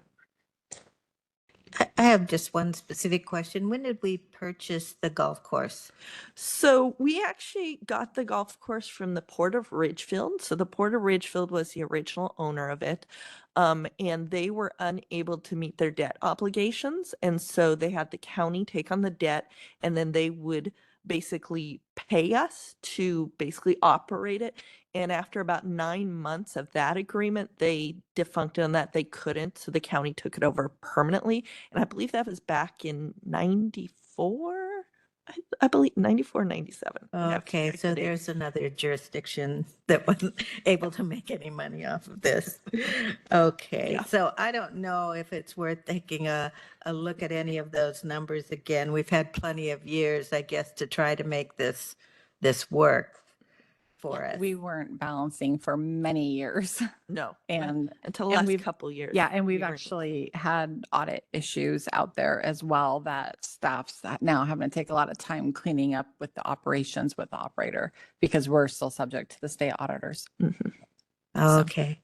Speaker 1: I have just one specific question. When did we purchase the golf course?
Speaker 8: So we actually got the golf course from the Port of Ridgefield. So the Port of Ridgefield was the original owner of it. And they were unable to meet their debt obligations. And so they had the county take on the debt, and then they would basically pay us to basically operate it. And after about 9 months of that agreement, they defunct on that. They couldn't. So the county took it over permanently. And I believe that was back in 94. I believe 94, 97. I'd have to
Speaker 1: Okay,
Speaker 8: check
Speaker 1: so
Speaker 8: the date.
Speaker 1: there's another jurisdiction that wasn't able to make any money off of this. Okay,
Speaker 8: Yeah.
Speaker 1: so I don't know if it's worth taking a look at any of those numbers again. We've had plenty of years, I guess, to try to make this work for us.
Speaker 4: We weren't balancing for many years.
Speaker 8: No.
Speaker 4: And
Speaker 8: until the
Speaker 4: and
Speaker 8: last
Speaker 4: we've-
Speaker 8: couple years.
Speaker 4: Yeah, and we've
Speaker 8: we weren't-
Speaker 4: actually had audit issues out there as well that staff's now having to take a lot of time cleaning up with the operations with the operator because we're still subject to the state auditors.
Speaker 1: Okay.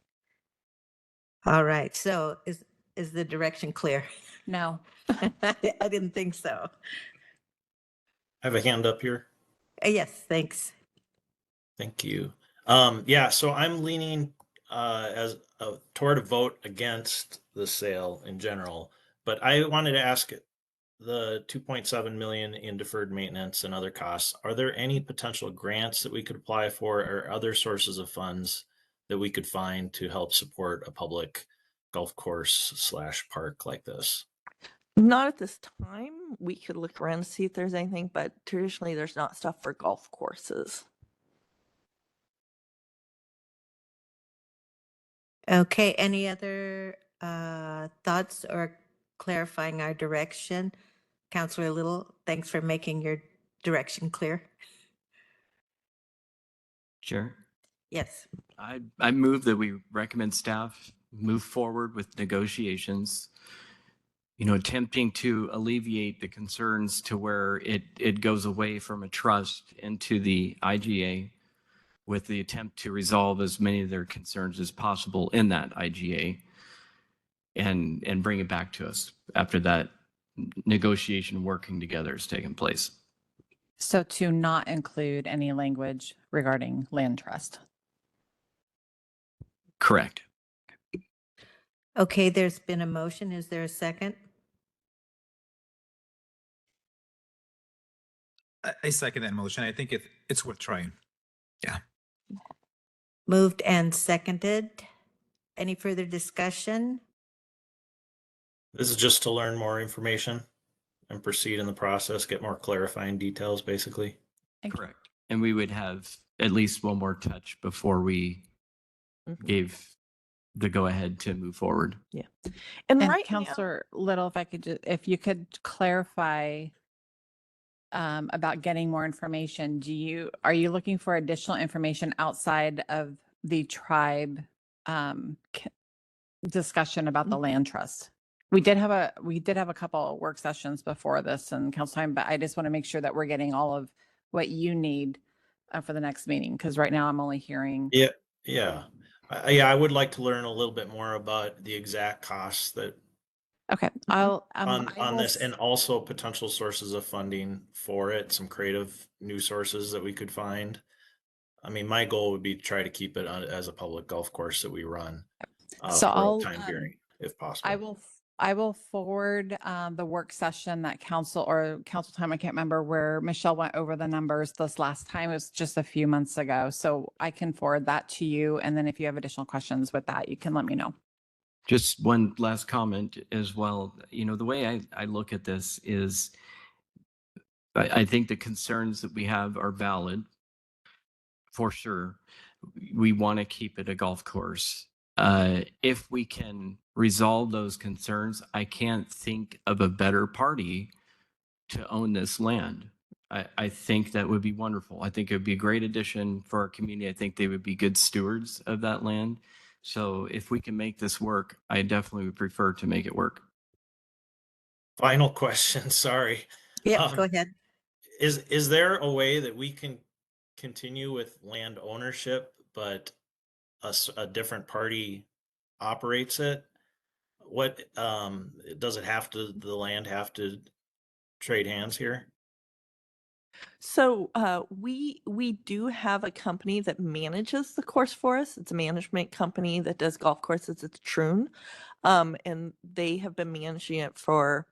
Speaker 1: All right, so is the direction clear?
Speaker 4: No.
Speaker 1: I didn't think so.
Speaker 9: I have a hand up here.
Speaker 1: Yes, thanks.
Speaker 9: Thank you. Yeah, so I'm leaning toward a vote against the sale in general, but I wanted to ask the 2.7 million in deferred maintenance and other costs. Are there any potential grants that we could apply for or other sources of funds that we could find to help support a public golf course / park like this?
Speaker 8: Not at this time. We could look around to see if there's anything, but traditionally there's not stuff for golf courses.
Speaker 1: Okay, any other thoughts or clarifying our direction? Counselor Little, thanks for making your direction clear.
Speaker 10: Sure.
Speaker 1: Yes.
Speaker 10: I move that we recommend staff move forward with negotiations, attempting to alleviate the concerns to where it goes away from a trust into the IGA with the attempt to resolve as many of their concerns as possible in that IGA and bring it back to us after that negotiation working together has taken place.
Speaker 4: So to not include any language regarding land trust.
Speaker 10: Correct.
Speaker 1: Okay, there's been a motion. Is there a second?
Speaker 3: I second that motion. I think it's worth trying. Yeah.
Speaker 1: Moved and seconded. Any further discussion?
Speaker 9: This is just to learn more information and proceed in the process, get more clarifying details, basically.
Speaker 10: Correct. And we would have at least one more touch before we gave the go ahead to move forward.
Speaker 8: Yeah. And
Speaker 4: And
Speaker 8: right
Speaker 4: Counselor Little, if you could clarify about getting more information, are you looking for additional information outside of the tribe discussion about the land trust? We did have a couple of work sessions before this and council time, but I just want to make sure that we're getting all of what you need for the next meeting, because right now I'm only hearing.
Speaker 9: Yeah. I would like to learn a little bit more about the exact costs that
Speaker 4: Okay, I'll I
Speaker 9: on
Speaker 4: will
Speaker 9: this, and also potential sources of funding for it, some creative new sources that we could find. I mean, my goal would be to try to keep it as a public golf course that we run
Speaker 4: So
Speaker 9: for
Speaker 4: I'll,
Speaker 9: a time period, if possible.
Speaker 4: I will I will forward the work session that council or council time, I can't remember, where Michelle went over the numbers this last time. It was just a few months ago. So I can forward that to you. And then if you have additional questions with that, you can let me know.
Speaker 10: Just one last comment as well. You know, the way I look at this is I think the concerns that we have are valid for sure. We want to keep it a golf course. If we can resolve those concerns, I can't think of a better party to own this land. I think that would be wonderful. I think it would be a great addition for our community. I think they would be good stewards of that land. So if we can make this work, I definitely would prefer to make it work.
Speaker 9: Final question, sorry.
Speaker 1: Yeah, go ahead.
Speaker 9: Is there a way that we can continue with land ownership, but a different party operates it? What, does it have to, the land have to trade hands here?
Speaker 8: So we do have a company that manages the course for us. It's a management company that does golf courses. It's Troon. And they have been managing it for,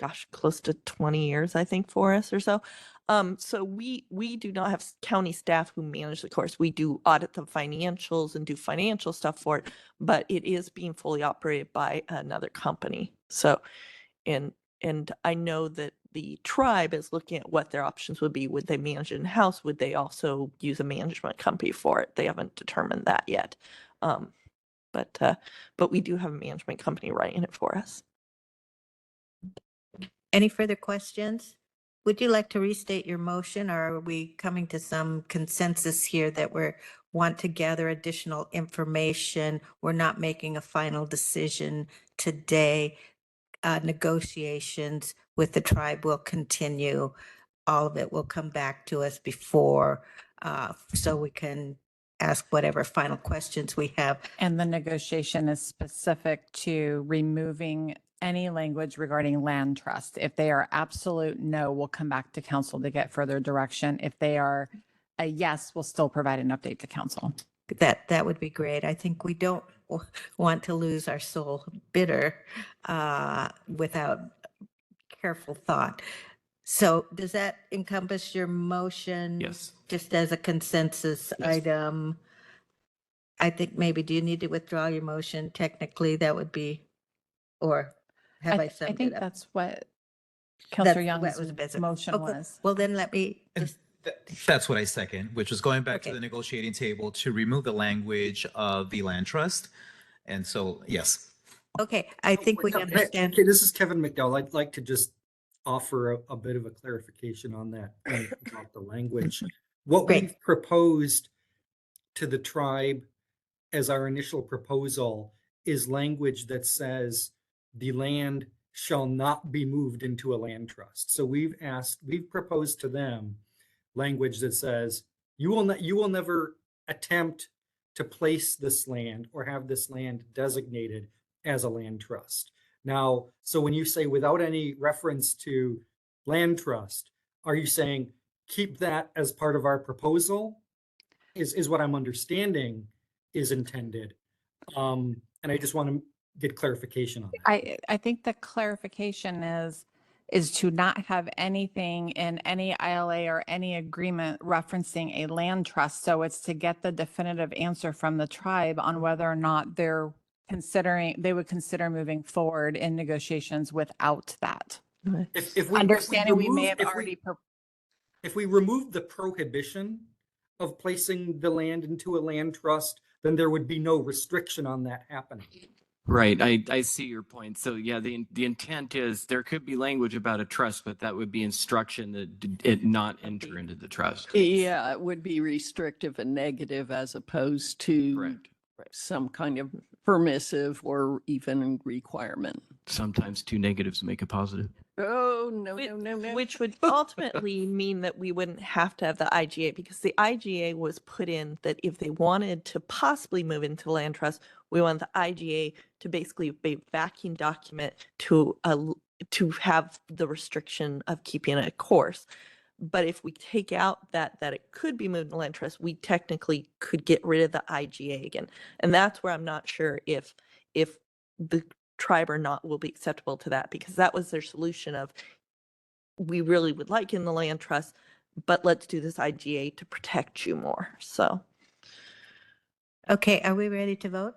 Speaker 8: gosh, close to 20 years, I think, for us or so. So we do not have county staff who manage the course. We do audit the financials and do financial stuff for it, but it is being fully operated by another company. So, and I know that the tribe is looking at what their options would be. Would they manage it in-house? Would they also use a management company for it? They haven't determined that yet. But we do have a management company running it for us.
Speaker 1: Any further questions? Would you like to restate your motion, or are we coming to some consensus here that we want to gather additional information? We're not making a final decision today. Negotiations with the tribe will continue. All of it will come back to us before, so we can ask whatever final questions we have.
Speaker 4: And the negotiation is specific to removing any language regarding land trust. If they are absolute no, we'll come back to council to get further direction. If they are a yes, we'll still provide an update to council.
Speaker 1: That would be great. I think we don't want to lose our soul bitter without careful thought. So does that encompass your motion?
Speaker 10: Yes.
Speaker 1: Just as a consensus
Speaker 10: Yes.
Speaker 1: item? I think maybe, do you need to withdraw your motion? Technically, that would be, or have I
Speaker 4: I
Speaker 1: summed
Speaker 4: think
Speaker 1: it up?
Speaker 4: that's what Councilor
Speaker 1: That's what
Speaker 4: Young's
Speaker 1: was business.
Speaker 4: motion
Speaker 1: Okay,
Speaker 4: was.
Speaker 1: well, then let me
Speaker 3: And
Speaker 1: just,
Speaker 3: That's what I second, which was going back to
Speaker 1: Okay.
Speaker 3: the negotiating table to remove the language of the land trust. And so, yes.
Speaker 1: okay, I think we
Speaker 12: Hey,
Speaker 1: understand.
Speaker 12: Okay, this is Kevin McDowell. I'd like to just offer a bit of a clarification on that about the language. What
Speaker 1: Great.
Speaker 12: we've proposed to the tribe as our initial proposal is language that says the land shall not be moved into a land trust. So we've proposed to them language that says you will never attempt to place this land or have this land designated as a land trust. Now, so when you say without any reference to land trust, are you saying keep that as part of our proposal? Is what I'm understanding is intended. And I just want to get clarification on that.
Speaker 4: I think the clarification is to not have anything in any ILA or any agreement referencing a land trust. So it's to get the definitive answer from the tribe on whether or not they would consider moving forward in negotiations without that.
Speaker 12: If
Speaker 4: Understanding we may
Speaker 12: remove-
Speaker 4: have already,
Speaker 12: If we remove the prohibition of placing the land into a land trust, then there would be no restriction on that happening.
Speaker 10: Right. I see your point. So yeah, the intent is there could be language about a trust, but that would be instruction that it not enter into the trust.
Speaker 11: Yeah, it would be restrictive and negative as opposed to
Speaker 10: Correct.
Speaker 11: some kind of permissive or even requirement.
Speaker 10: Sometimes two negatives make a positive.
Speaker 11: Oh, no.
Speaker 8: Which would ultimately mean that we wouldn't have to have the IGA, because the IGA was put in that if they wanted to possibly move into land trust, we want the IGA to basically be a backing document to have the restriction of keeping it a course. But if we take out that it could be moved to land trust, we technically could get rid of the IGA again. And that's where I'm not sure if the tribe or not will be acceptable to that, because that was their solution of, we really would like in the land trust, but let's do this IGA to protect you more. So
Speaker 1: Okay, are we ready to vote?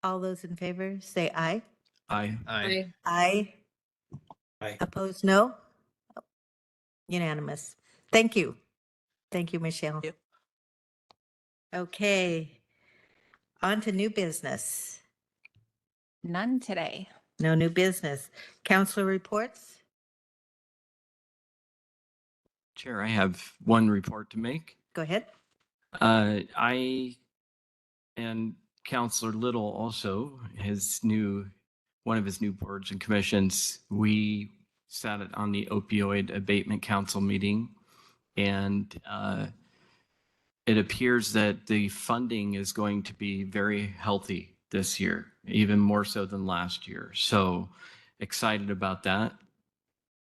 Speaker 1: All those in favor, say aye.
Speaker 10: Aye.
Speaker 3: Aye.
Speaker 1: Aye.
Speaker 9: Aye.
Speaker 1: Opposed, no? Unanimous. Thank you. Thank you, Michelle.
Speaker 8: you.
Speaker 1: Okay. On to new business.
Speaker 4: None today.
Speaker 1: No new business. Counselor reports?
Speaker 10: Chair, I have one report to make.
Speaker 1: Go ahead.
Speaker 10: I and Counselor Little also, one of his new boards and commissions, we sat on the Opioid Abatement Council meeting, and it appears that the funding is going to be very healthy this year, even more so than last year. So excited about that.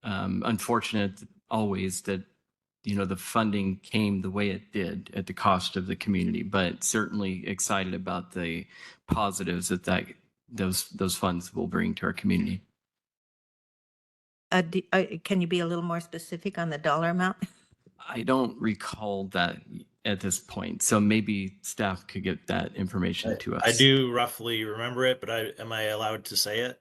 Speaker 10: Unfortunate always that the funding came the way it did at the cost of the community, but certainly excited about the positives that those funds will bring to our community.
Speaker 1: Can you be a little more specific on the dollar amount?
Speaker 10: I don't recall that at this point, so maybe staff could get that information to us.
Speaker 9: I do roughly remember it, but am I allowed to say it?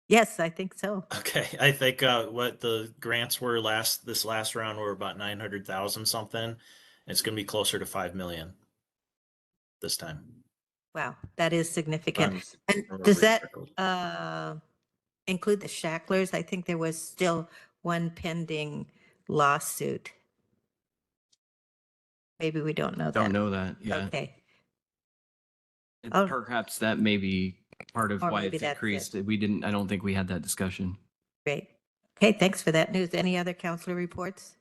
Speaker 1: Yes, I think so.
Speaker 9: Okay, I think what the grants were this last round were about 900,000 something. It's going to be closer to 5 million this time.
Speaker 1: Wow, that is significant. And
Speaker 9: remember
Speaker 1: does that
Speaker 9: correctly.
Speaker 1: include the Shacklers? I think there was still one pending lawsuit. Maybe we don't know that.
Speaker 10: Don't know that. Yeah.
Speaker 1: Okay.
Speaker 10: And perhaps that may be part of
Speaker 1: Or
Speaker 10: why
Speaker 1: maybe
Speaker 10: it's
Speaker 1: that's
Speaker 10: increased. I don't think we had that discussion.
Speaker 1: Great. Okay, thanks for that news. Any other counselor reports?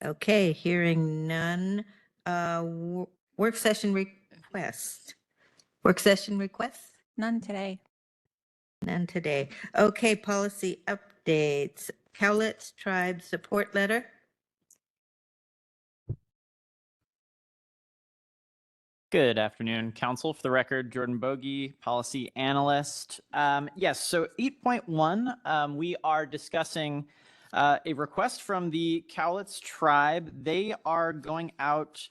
Speaker 1: Okay, hearing none. Work session request. Work session requests?
Speaker 4: None today.
Speaker 1: None today. Okay, policy updates. Cowlitz Tribe Support Letter.
Speaker 14: Good afternoon, Council. For the record, Jordan Bogey, Policy Analyst. Yes, so 8.1, we are discussing a request from the Cowlitz Tribe. They are going out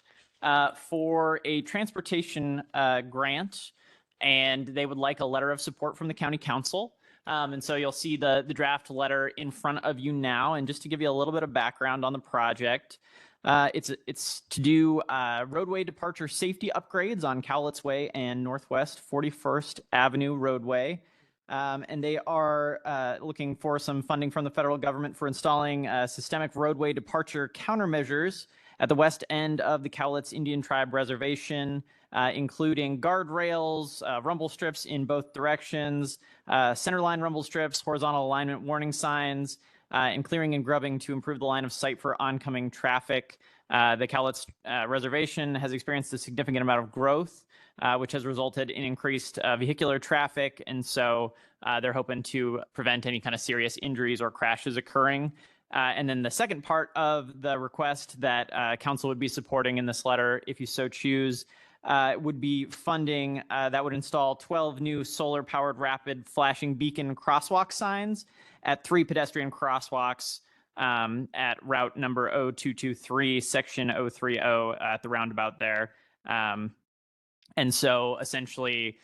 Speaker 14: for a transportation grant, and they would like a letter of support from the County Council. And so you'll see the draft letter in front of you now. And just to give you a little bit of background on the project, it's to do roadway departure safety upgrades on Cowlitz Way and Northwest 41st Avenue roadway. And they are looking for some funding from the federal government for installing systemic roadway departure countermeasures at the west end of the Cowlitz Indian Tribe Reservation, including guardrails, rumble strips in both directions, centerline rumble strips, horizontal alignment warning signs, and clearing and grubbing to improve the line of sight for oncoming traffic. The Cowlitz Reservation has experienced a significant amount of growth, which has resulted in increased vehicular traffic. And so they're hoping to prevent any kind of serious injuries or crashes occurring. And then the second part of the request that council would be supporting in this letter, if you so choose, would be funding that would install 12 new solar-powered rapid flashing beacon crosswalk signs at 3 pedestrian crosswalks at route number 0223, section 030 at the roundabout there. And so essentially,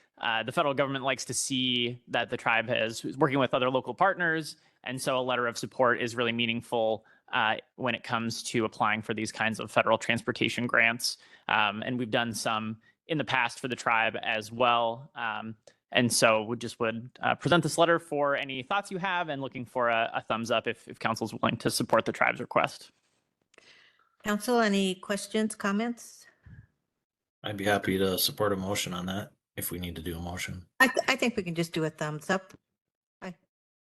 Speaker 14: the federal government likes to see that the tribe is working with other local partners. And so a letter of support is really meaningful when it comes to applying for these kinds of federal transportation grants. And we've done some in the past for the tribe as well. And so we just would present this letter for any thoughts you have and looking for a thumbs up if council is willing to support the tribe's request.
Speaker 1: Council, any questions, comments?
Speaker 9: I'd be happy to support a motion on that if we need to do a motion.
Speaker 1: I think we can just do a thumbs up.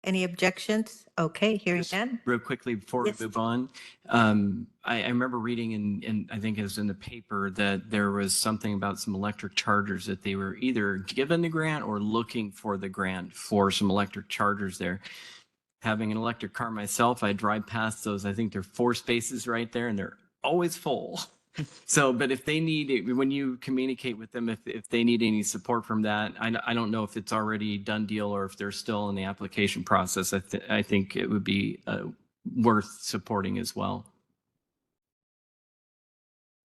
Speaker 1: Any objections? Okay, hearing none.
Speaker 10: Real quickly before
Speaker 1: Yes.
Speaker 10: we move on, I remember reading in I think it was in the paper that there was something about some electric chargers that they were either given the grant or looking for the grant for some electric chargers there. Having an electric car myself, I drive past those. I think there are 4 spaces right there, and they're always full. So, but if they need it, when you communicate with them, if they need any support from that, I don't know if it's already done deal or if they're still in the application process. I think it would be worth supporting as well.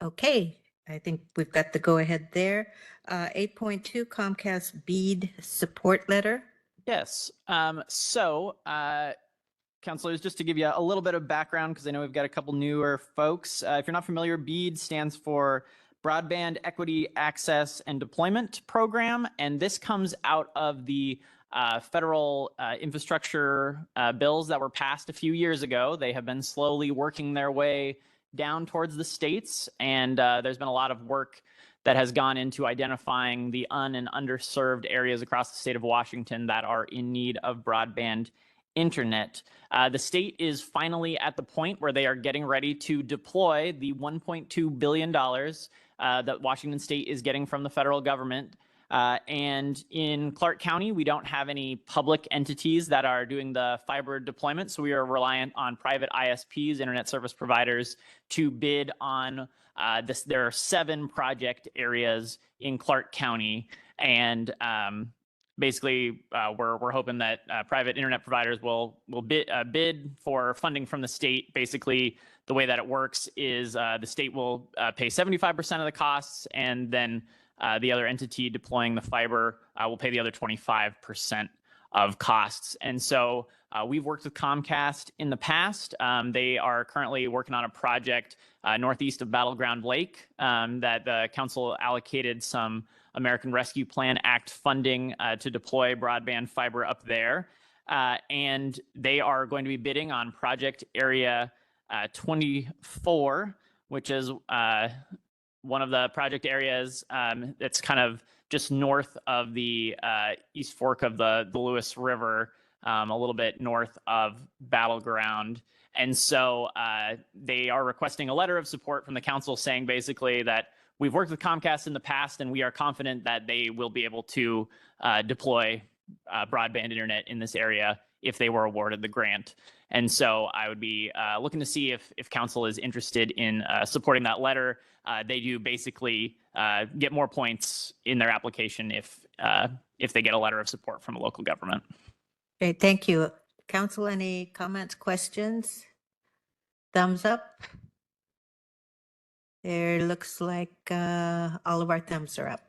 Speaker 1: Okay, I think we've got the go ahead there. 8.2 Comcast BEAD support letter.
Speaker 14: Yes. Counselors, just to give you a little bit of background, because I know we've got a couple newer folks. If you're not familiar, BEAD stands for Broadband Equity Access and Deployment Program, and this comes out of the federal infrastructure bills that were passed a few years ago. They have been slowly working their way down towards the states, and there's been a lot of work that has gone into identifying the and underserved areas across the state of Washington that are in need of broadband internet. The state is finally at the point where they are getting ready to deploy the $1.2 billion that Washington State is getting from the federal government. And in Clark County, we don't have any public entities that are doing the fiber deployment, so we are reliant on private ISPs, internet service providers, to bid on this. There are 7 project areas in Clark County, and basically, we're hoping that private internet providers will bid for funding from the state. Basically, the way that it works is the state will pay 75% of the costs, and then the other entity deploying the fiber will pay the other 25% of costs. And so we've worked with Comcast in the past. They are currently working on a project northeast of Battleground Lake that the council allocated some American Rescue Plan Act funding to deploy broadband fiber up there. And they are going to be bidding on project area 24, which is one of the project areas that's kind of just north of the East Fork of the Lewis River, a little bit north of Battleground. And so they are requesting a letter of support from the council saying basically that we've worked with Comcast in the past and we are confident that they will be able to deploy broadband internet in this area if they were awarded the grant. And so I would be looking to see if council is interested in supporting that letter. They do basically get more points in their application if they get a letter of support from a local government.
Speaker 1: Great, thank you. Council, any comments, questions? Thumbs up? There looks like all of our thumbs are up.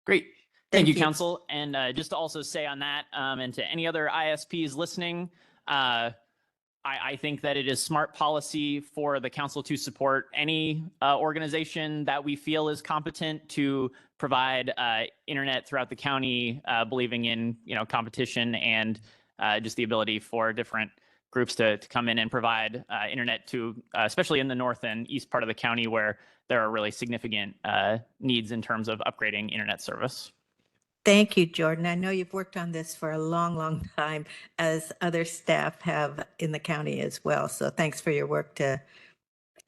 Speaker 14: Great. Thank you,
Speaker 1: you.
Speaker 14: Council. And just to also say on that, and to any other ISPs listening, I think that it is smart policy for the council to support any organization that we feel is competent to provide internet throughout the county, believing in competition and just the ability for different groups to come in and provide internet to, especially in the north and east part of the county where there are really significant needs in terms of upgrading internet service.
Speaker 1: Thank you, Jordan. I know you've worked on this for a long, long time, as other staff have in the county as well. So thanks for your work to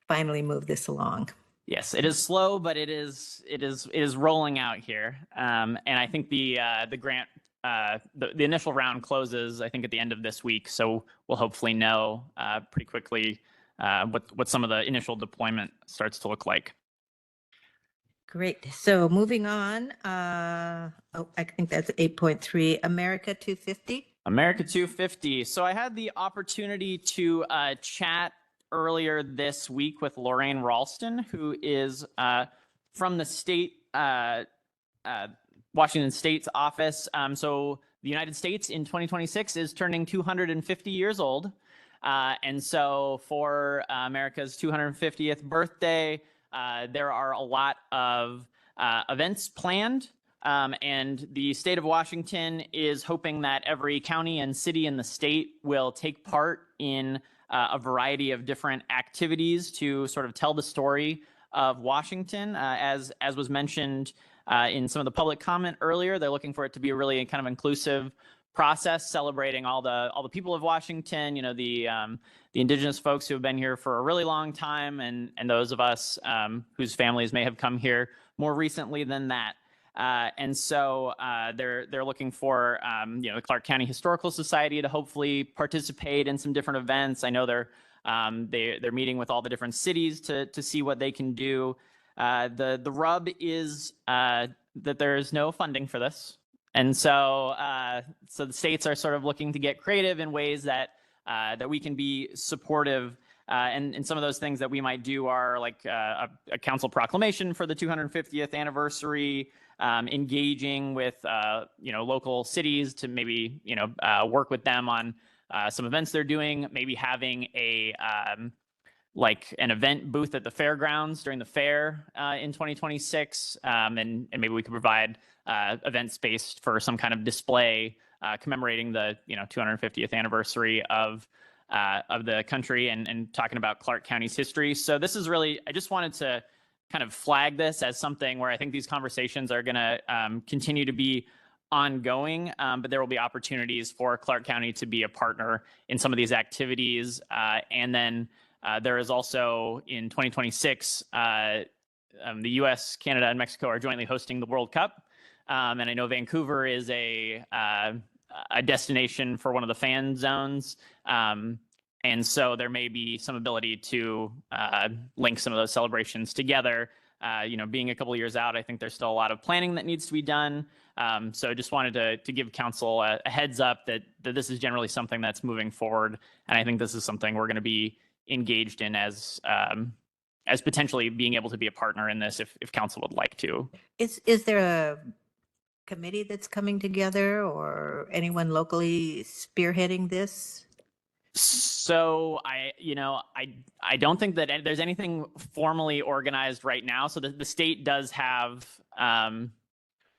Speaker 1: finally move this along.
Speaker 14: Yes, it is slow, but it is rolling out here. And I think the grant, the initial round closes, I think, at the end of this week. So we'll hopefully know pretty quickly what some of the initial deployment starts to look like.
Speaker 1: Great. So moving on, I think that's 8.3, America 250.
Speaker 14: America 250. So I had the opportunity to chat earlier this week with Lorraine Ralston, who is from the state, Washington State's office. So the United States in 2026 is turning 250 years old. And so for America's 250th birthday, there are a lot of events planned, and the state of Washington is hoping that every county and city in the state will take part in a variety of different activities to sort of tell the story of Washington. As was mentioned in some of the public comment earlier, they're looking for it to be a really kind of inclusive process, celebrating all the people of Washington, the indigenous folks who have been here for a really long time, and those of us whose families may have come here more recently than that. And so they're looking for the Clark County Historical Society to hopefully participate in some different events. I know they're They're meeting with all the different cities to see what they can do. The rub is that there's no funding for this. And so the states are sort of looking to get creative in ways that we can be supportive. And some of those things that we might do are like a council proclamation for the 250th anniversary, engaging with local cities to maybe work with them on some events they're doing, maybe having like an event booth at the fairgrounds during the fair in 2026, and maybe we could provide event space for some kind of display commemorating the 250th anniversary of the country and talking about Clark County's history. So this is really, I just wanted to kind of flag this as something where I think these conversations are going to continue to be ongoing, but there will be opportunities for Clark County to be a partner in some of these activities. And then there is also in 2026, the US, Canada, and Mexico are jointly hosting the World Cup. And I know Vancouver is a destination for one of the fan zones. And so there may be some ability to link some of those celebrations together. Being a couple of years out, I think there's still a lot of planning that needs to be done. So just wanted to give council a heads up that this is generally something that's moving forward. And I think this is something we're going to be engaged in as potentially being able to be a partner in this if council would like to.
Speaker 1: Is there a committee that's coming together or anyone locally spearheading this?
Speaker 14: So I don't think that there's anything formally organized right now. So the state does have,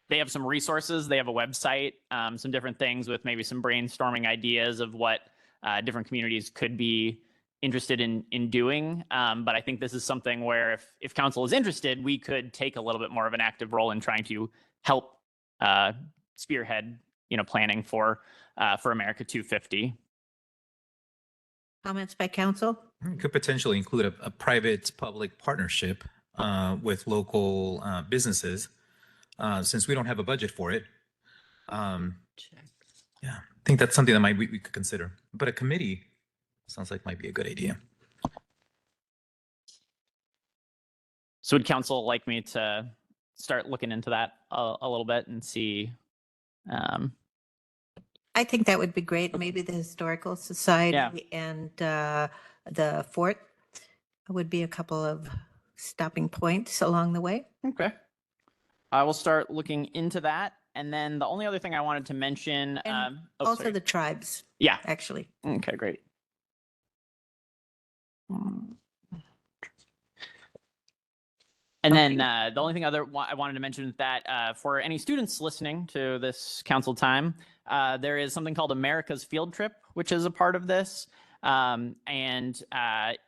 Speaker 14: they have some resources. They have a website, some different things with maybe some brainstorming ideas of what different communities could be interested in doing. But I think this is something where if council is interested, we could take a little bit more of an active role in trying to help spearhead, planning for America 250.
Speaker 1: Comments by council?
Speaker 3: Could potentially include a private-public partnership with local businesses, since we don't have a budget for it. Yeah, I think that's something that we could consider. But a committee sounds like might be a good idea.
Speaker 14: So would council like me to start looking into that a little bit and see?
Speaker 1: I think that would be great. Maybe the Historical Society and the fort would be a couple of stopping points along the way.
Speaker 14: Okay. I will start looking into that. And then the only other thing I wanted to mention.
Speaker 1: And
Speaker 14: oh,
Speaker 1: also
Speaker 14: sorry.
Speaker 1: the tribes.
Speaker 14: Yeah.
Speaker 1: Actually.
Speaker 14: Okay, great. And then the only thing I wanted to mention is that for any students listening to this council time, there is something called America's Field Trip, which is a part of this. And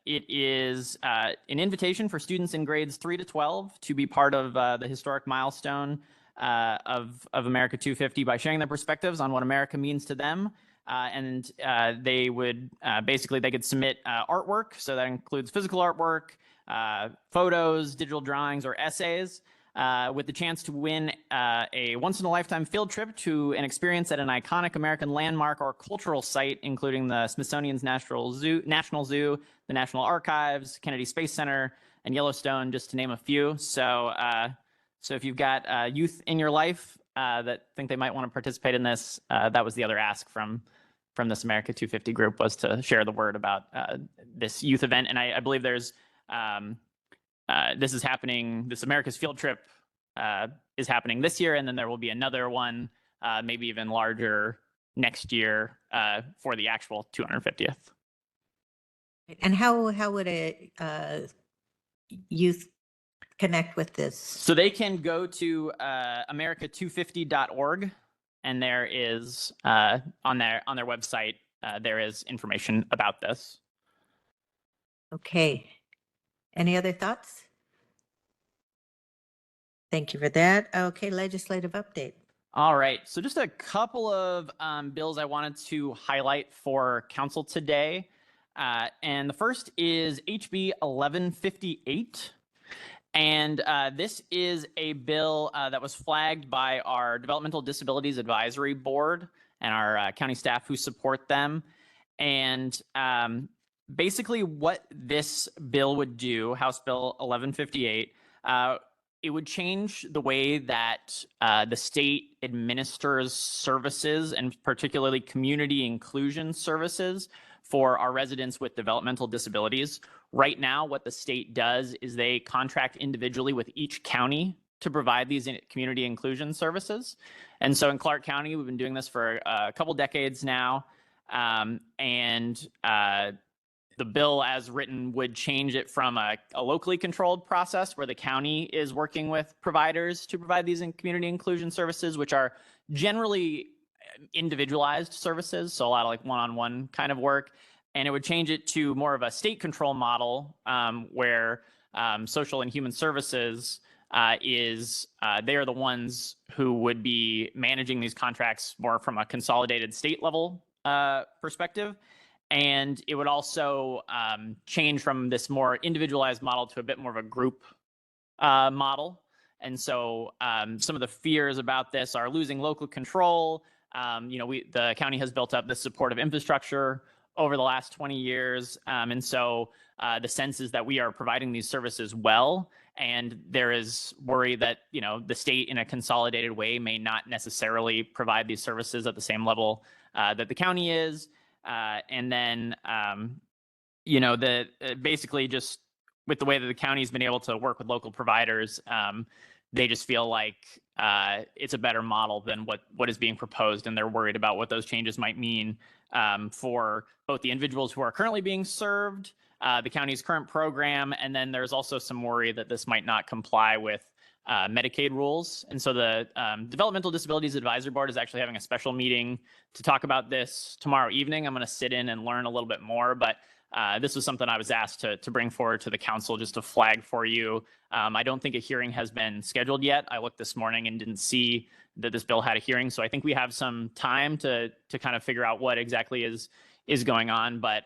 Speaker 14: it is an invitation for students in grades 3 to 12 to be part of the historic milestone of America 250 by sharing their perspectives on what America means to them. And they would they could submit artwork. So that includes physical artwork, photos, digital drawings, or essays, with the chance to win a once-in-a-lifetime field trip to an experience at an iconic American landmark or cultural site, including the Smithsonian's National Zoo, the National Archives, Kennedy Space Center, and Yellowstone, just to name a few. So, so if you've got youth in your life that think they might want to participate in this, that was the other ask from this America 250 group, was to share the word about this youth event. And I believe there's this is happening, this America's Field Trip is happening this year, and then there will be another one, maybe even larger next year for the actual 250th.
Speaker 1: And how would a youth connect with this?
Speaker 14: So they can go to america250.org, and there is on their website there is information about this.
Speaker 1: Okay. Any other thoughts? Thank you for that. Okay, legislative update.
Speaker 14: All right, so just a couple of bills I wanted to highlight for council today. And the first is HB 1158. And this is a bill that was flagged by our Developmental Disabilities Advisory Board and our county staff who support them. And Basically, what this bill would do, House Bill 1158, it would change the way that the state administers services, and particularly community inclusion services for our residents with developmental disabilities. Right now, what the state does is they contract individually with each county to provide these community inclusion services. And so in Clark County, we've been doing this for a couple decades now. The bill as written would change it from a locally controlled process where the county is working with providers to provide these community inclusion services, which are generally individualized services. So a lot of like one-on-one kind of work. And it would change it to more of a state control model where social and human services they are the ones who would be managing these contracts more from a consolidated state level perspective. And it would also change from this more individualized model to a bit more of a group model. And so some of the fears about this are losing local control. The county has built up this supportive infrastructure over the last 20 years. And so the sense is that we are providing these services well. And there is worry that, the state in a consolidated way may not necessarily provide these services at the same level that the county is. And then, basically just with the way that the county's been able to work with local providers, they just feel like it's a better model than what is being proposed. And they're worried about what those changes might mean for both the individuals who are currently being served, the county's current program, and then there's also some worry that this might not comply with Medicaid rules. And so the Developmental Disabilities Advisory Board is actually having a special meeting to talk about this tomorrow evening. I'm going to sit in and learn a little bit more, but this was something I was asked to bring forward to the council just to flag for you. I don't think a hearing has been scheduled yet. I looked this morning and didn't see that this bill had a hearing. So I think we have some time to kind of figure out what exactly is going on. But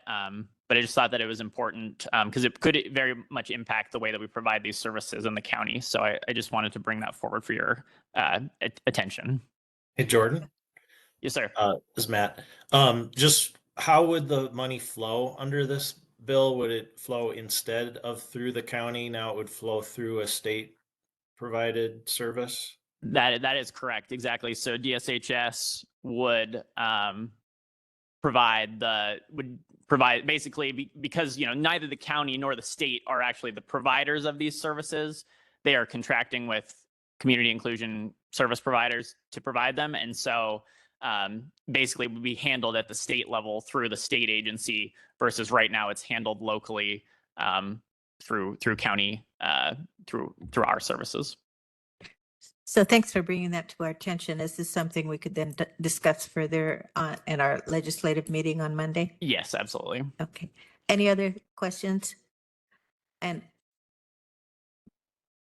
Speaker 14: I just thought that it was important because it could very much impact the way that we provide these services in the county. So I just wanted to bring that forward for your attention.
Speaker 9: Hey, Jordan.
Speaker 14: Yes, sir.
Speaker 9: This is Matt. Just how would the money flow under this bill? Would it flow instead of through the county? Now it would flow through a state provided service?
Speaker 14: That is correct. Exactly. So DSHS would provide basically because neither the county nor the state are actually the providers of these services. They are contracting with community inclusion service providers to provide them, and so basically would be handled at the state level through the state agency versus right now it's handled locally through county through our services.
Speaker 1: So thanks for bringing that to our attention. Is this something we could then discuss further in our legislative meeting on Monday?
Speaker 14: Yes, absolutely.
Speaker 1: Okay. Any other questions? And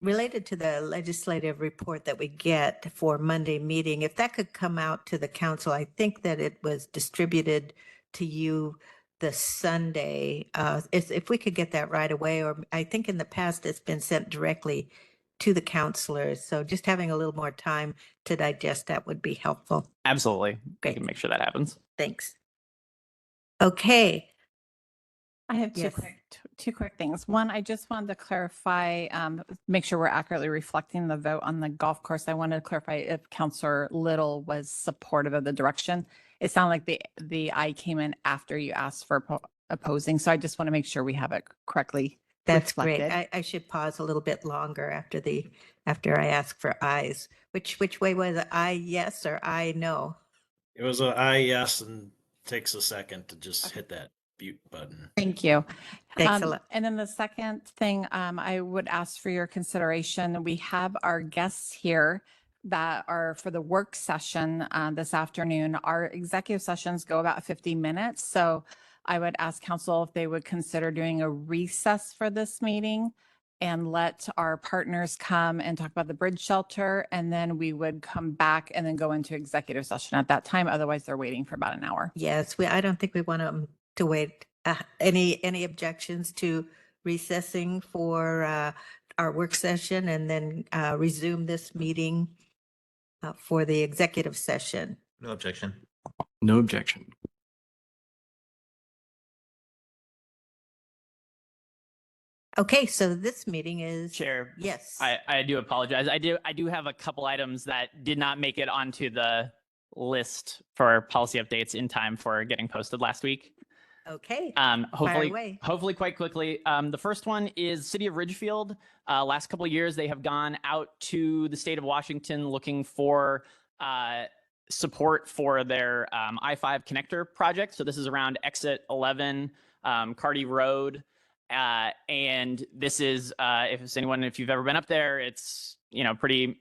Speaker 1: related to the legislative report that we get for Monday meeting, if that could come out to the council, I think that it was distributed to you the Sunday. If we could get that right away, or I think in the past it's been sent directly to the counselors. So just having a little more time to digest that would be helpful.
Speaker 14: Absolutely.
Speaker 1: Great.
Speaker 14: We can make sure that happens.
Speaker 1: Thanks. Okay.
Speaker 4: I have
Speaker 1: Yes.
Speaker 4: two quick things. One, I just wanted to clarify, make sure we're accurately reflecting the vote on the golf course. I wanted to clarify if Counselor Little was supportive of the direction. It sounded like the I came in after you asked for opposing. So I just want to make sure we have it correctly.
Speaker 1: That's great.
Speaker 4: reflected.
Speaker 1: I should pause a little bit longer after I ask for ayes. Which way was it? I yes or I no?
Speaker 9: It was a I yes, and takes a second to just hit that mute button.
Speaker 4: Thank you.
Speaker 1: Thanks a lot.
Speaker 4: And then the second thing, I would ask for your consideration. We have our guests here that are for the work session this afternoon. Our executive sessions go about 50 minutes. So I would ask council if they would consider doing a recess for this meeting and let our partners come and talk about the bridge shelter. And then we would come back and then go into executive session at that time. Otherwise, they're waiting for about an hour.
Speaker 1: Yes, I don't think we want them to wait. Any objections to recessing for our work session and then resume this meeting for the executive session?
Speaker 3: No objection.
Speaker 10: No objection.
Speaker 1: Okay, so this meeting is.
Speaker 14: Chair.
Speaker 1: Yes.
Speaker 14: I do apologize. I do have a couple items that did not make it onto the list for policy updates in time for getting posted last week.
Speaker 1: Okay.
Speaker 14: Hopefully,
Speaker 1: away.
Speaker 14: hopefully quite quickly. The first one is City of Ridgefield. Last couple of years, they have gone out to the state of Washington looking for support for their I-5 connector project. So this is around Exit 11, Carty Road. And this is, if you've ever been up there, it's, pretty,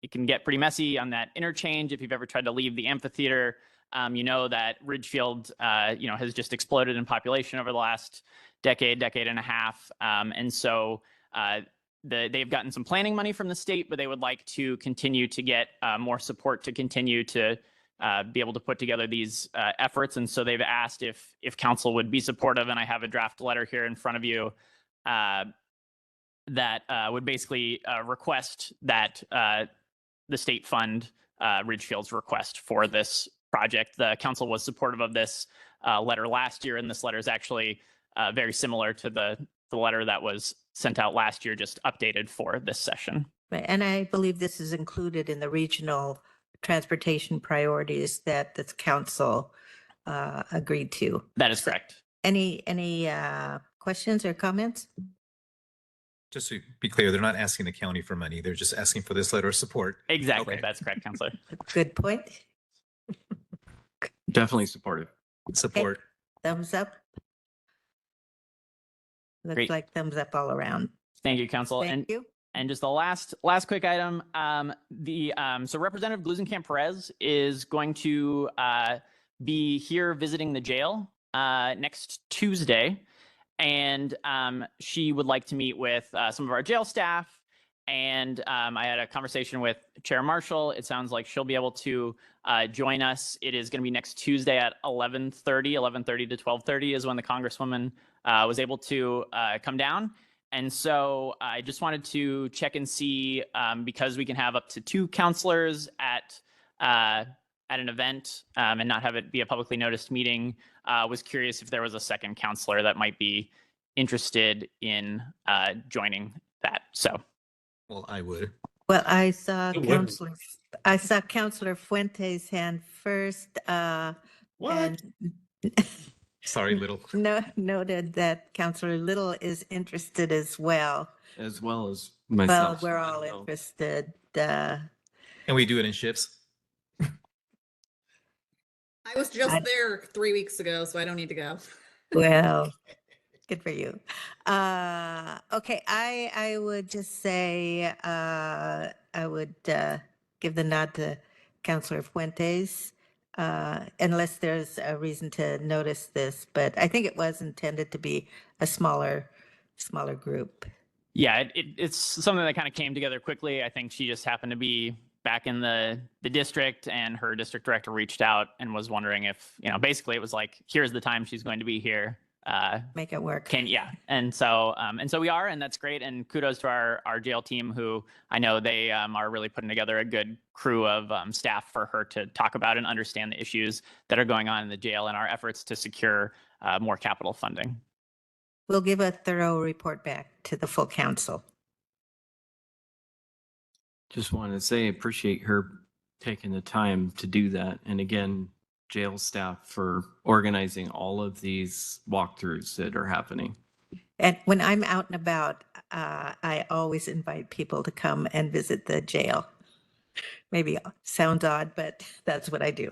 Speaker 14: it can get pretty messy on that interchange. If you've ever tried to leave the amphitheater, you know that Ridgefield, has just exploded in population over the last decade and a half. And so they've gotten some planning money from the state, but they would like to continue to get more support to continue to be able to put together these efforts. And so they've asked if council would be supportive, and I have a draft letter here in front of you that would basically request that the state fund Ridgefield's request for this project. The council was supportive of this letter last year, and this letter is actually very similar to the letter that was sent out last year, just updated for this session.
Speaker 1: Right, and I believe this is included in the regional transportation priorities that the council agreed to.
Speaker 14: That is correct.
Speaker 1: Any questions or comments?
Speaker 3: Just to be clear, they're not asking the county for money. They're just asking for this letter of support.
Speaker 14: Exactly.
Speaker 3: Okay.
Speaker 14: That's correct, Councilor.
Speaker 1: Good point.
Speaker 10: Definitely supportive.
Speaker 3: Support.
Speaker 1: Thumbs up. Looks
Speaker 14: Great.
Speaker 1: like thumbs up all around.
Speaker 14: Thank you, Council.
Speaker 1: Thank you.
Speaker 14: And just the last quick item, so Representative Glusenkamp Perez is going to be here visiting the jail next Tuesday, and she would like to meet with some of our jail staff. And I had a conversation with Chair Marshall. It sounds like she'll be able to join us. It is going to be next Tuesday at 11:30 to 12:30 is when the Congresswoman was able to come down. And so I just wanted to check and see, because we can have up to 2 counselors at an event and not have it be a publicly noticed meeting, was curious if there was a second counselor that might be interested in joining that. So.
Speaker 3: Well, I would.
Speaker 1: Well, I saw
Speaker 9: It wouldn't.
Speaker 1: Councilor Fuentes' hand first.
Speaker 9: What?
Speaker 1: And
Speaker 3: Sorry, Little.
Speaker 1: noted that Councilor Little is interested as well.
Speaker 10: As well as
Speaker 1: Well,
Speaker 10: myself.
Speaker 1: we're all interested.
Speaker 3: And we do it in shifts.
Speaker 13: I was just
Speaker 1: I-
Speaker 13: there 3 weeks ago, so I don't need to go.
Speaker 1: Well, good for you. Okay, I would just say I would give the nod to Councilor Fuentes, unless there's a reason to notice this, but I think it was intended to be a smaller group.
Speaker 14: Yeah, it's something that kind of came together quickly. I think she just happened to be back in the district, and her district director reached out and was wondering if, basically it was like, here's the time she's going to be here.
Speaker 1: Make it work.
Speaker 14: And so we are, and that's great. And kudos to our jail team, who I know they are really putting together a good crew of staff for her to talk about and understand the issues that are going on in the jail and our efforts to secure more capital funding.
Speaker 1: We'll give a thorough report back to the full council.
Speaker 10: Just wanted to say, appreciate her taking the time to do that. And again, jail staff for organizing all of these walkthroughs that are happening.
Speaker 1: And when I'm out and about, I always invite people to come and visit the jail. Maybe sounds odd, but that's what I do.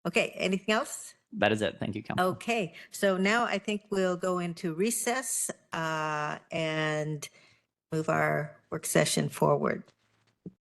Speaker 1: Okay, anything else?
Speaker 14: That is it. Thank you, Council.
Speaker 1: Okay, so now I think we'll go into recess and move our work session forward.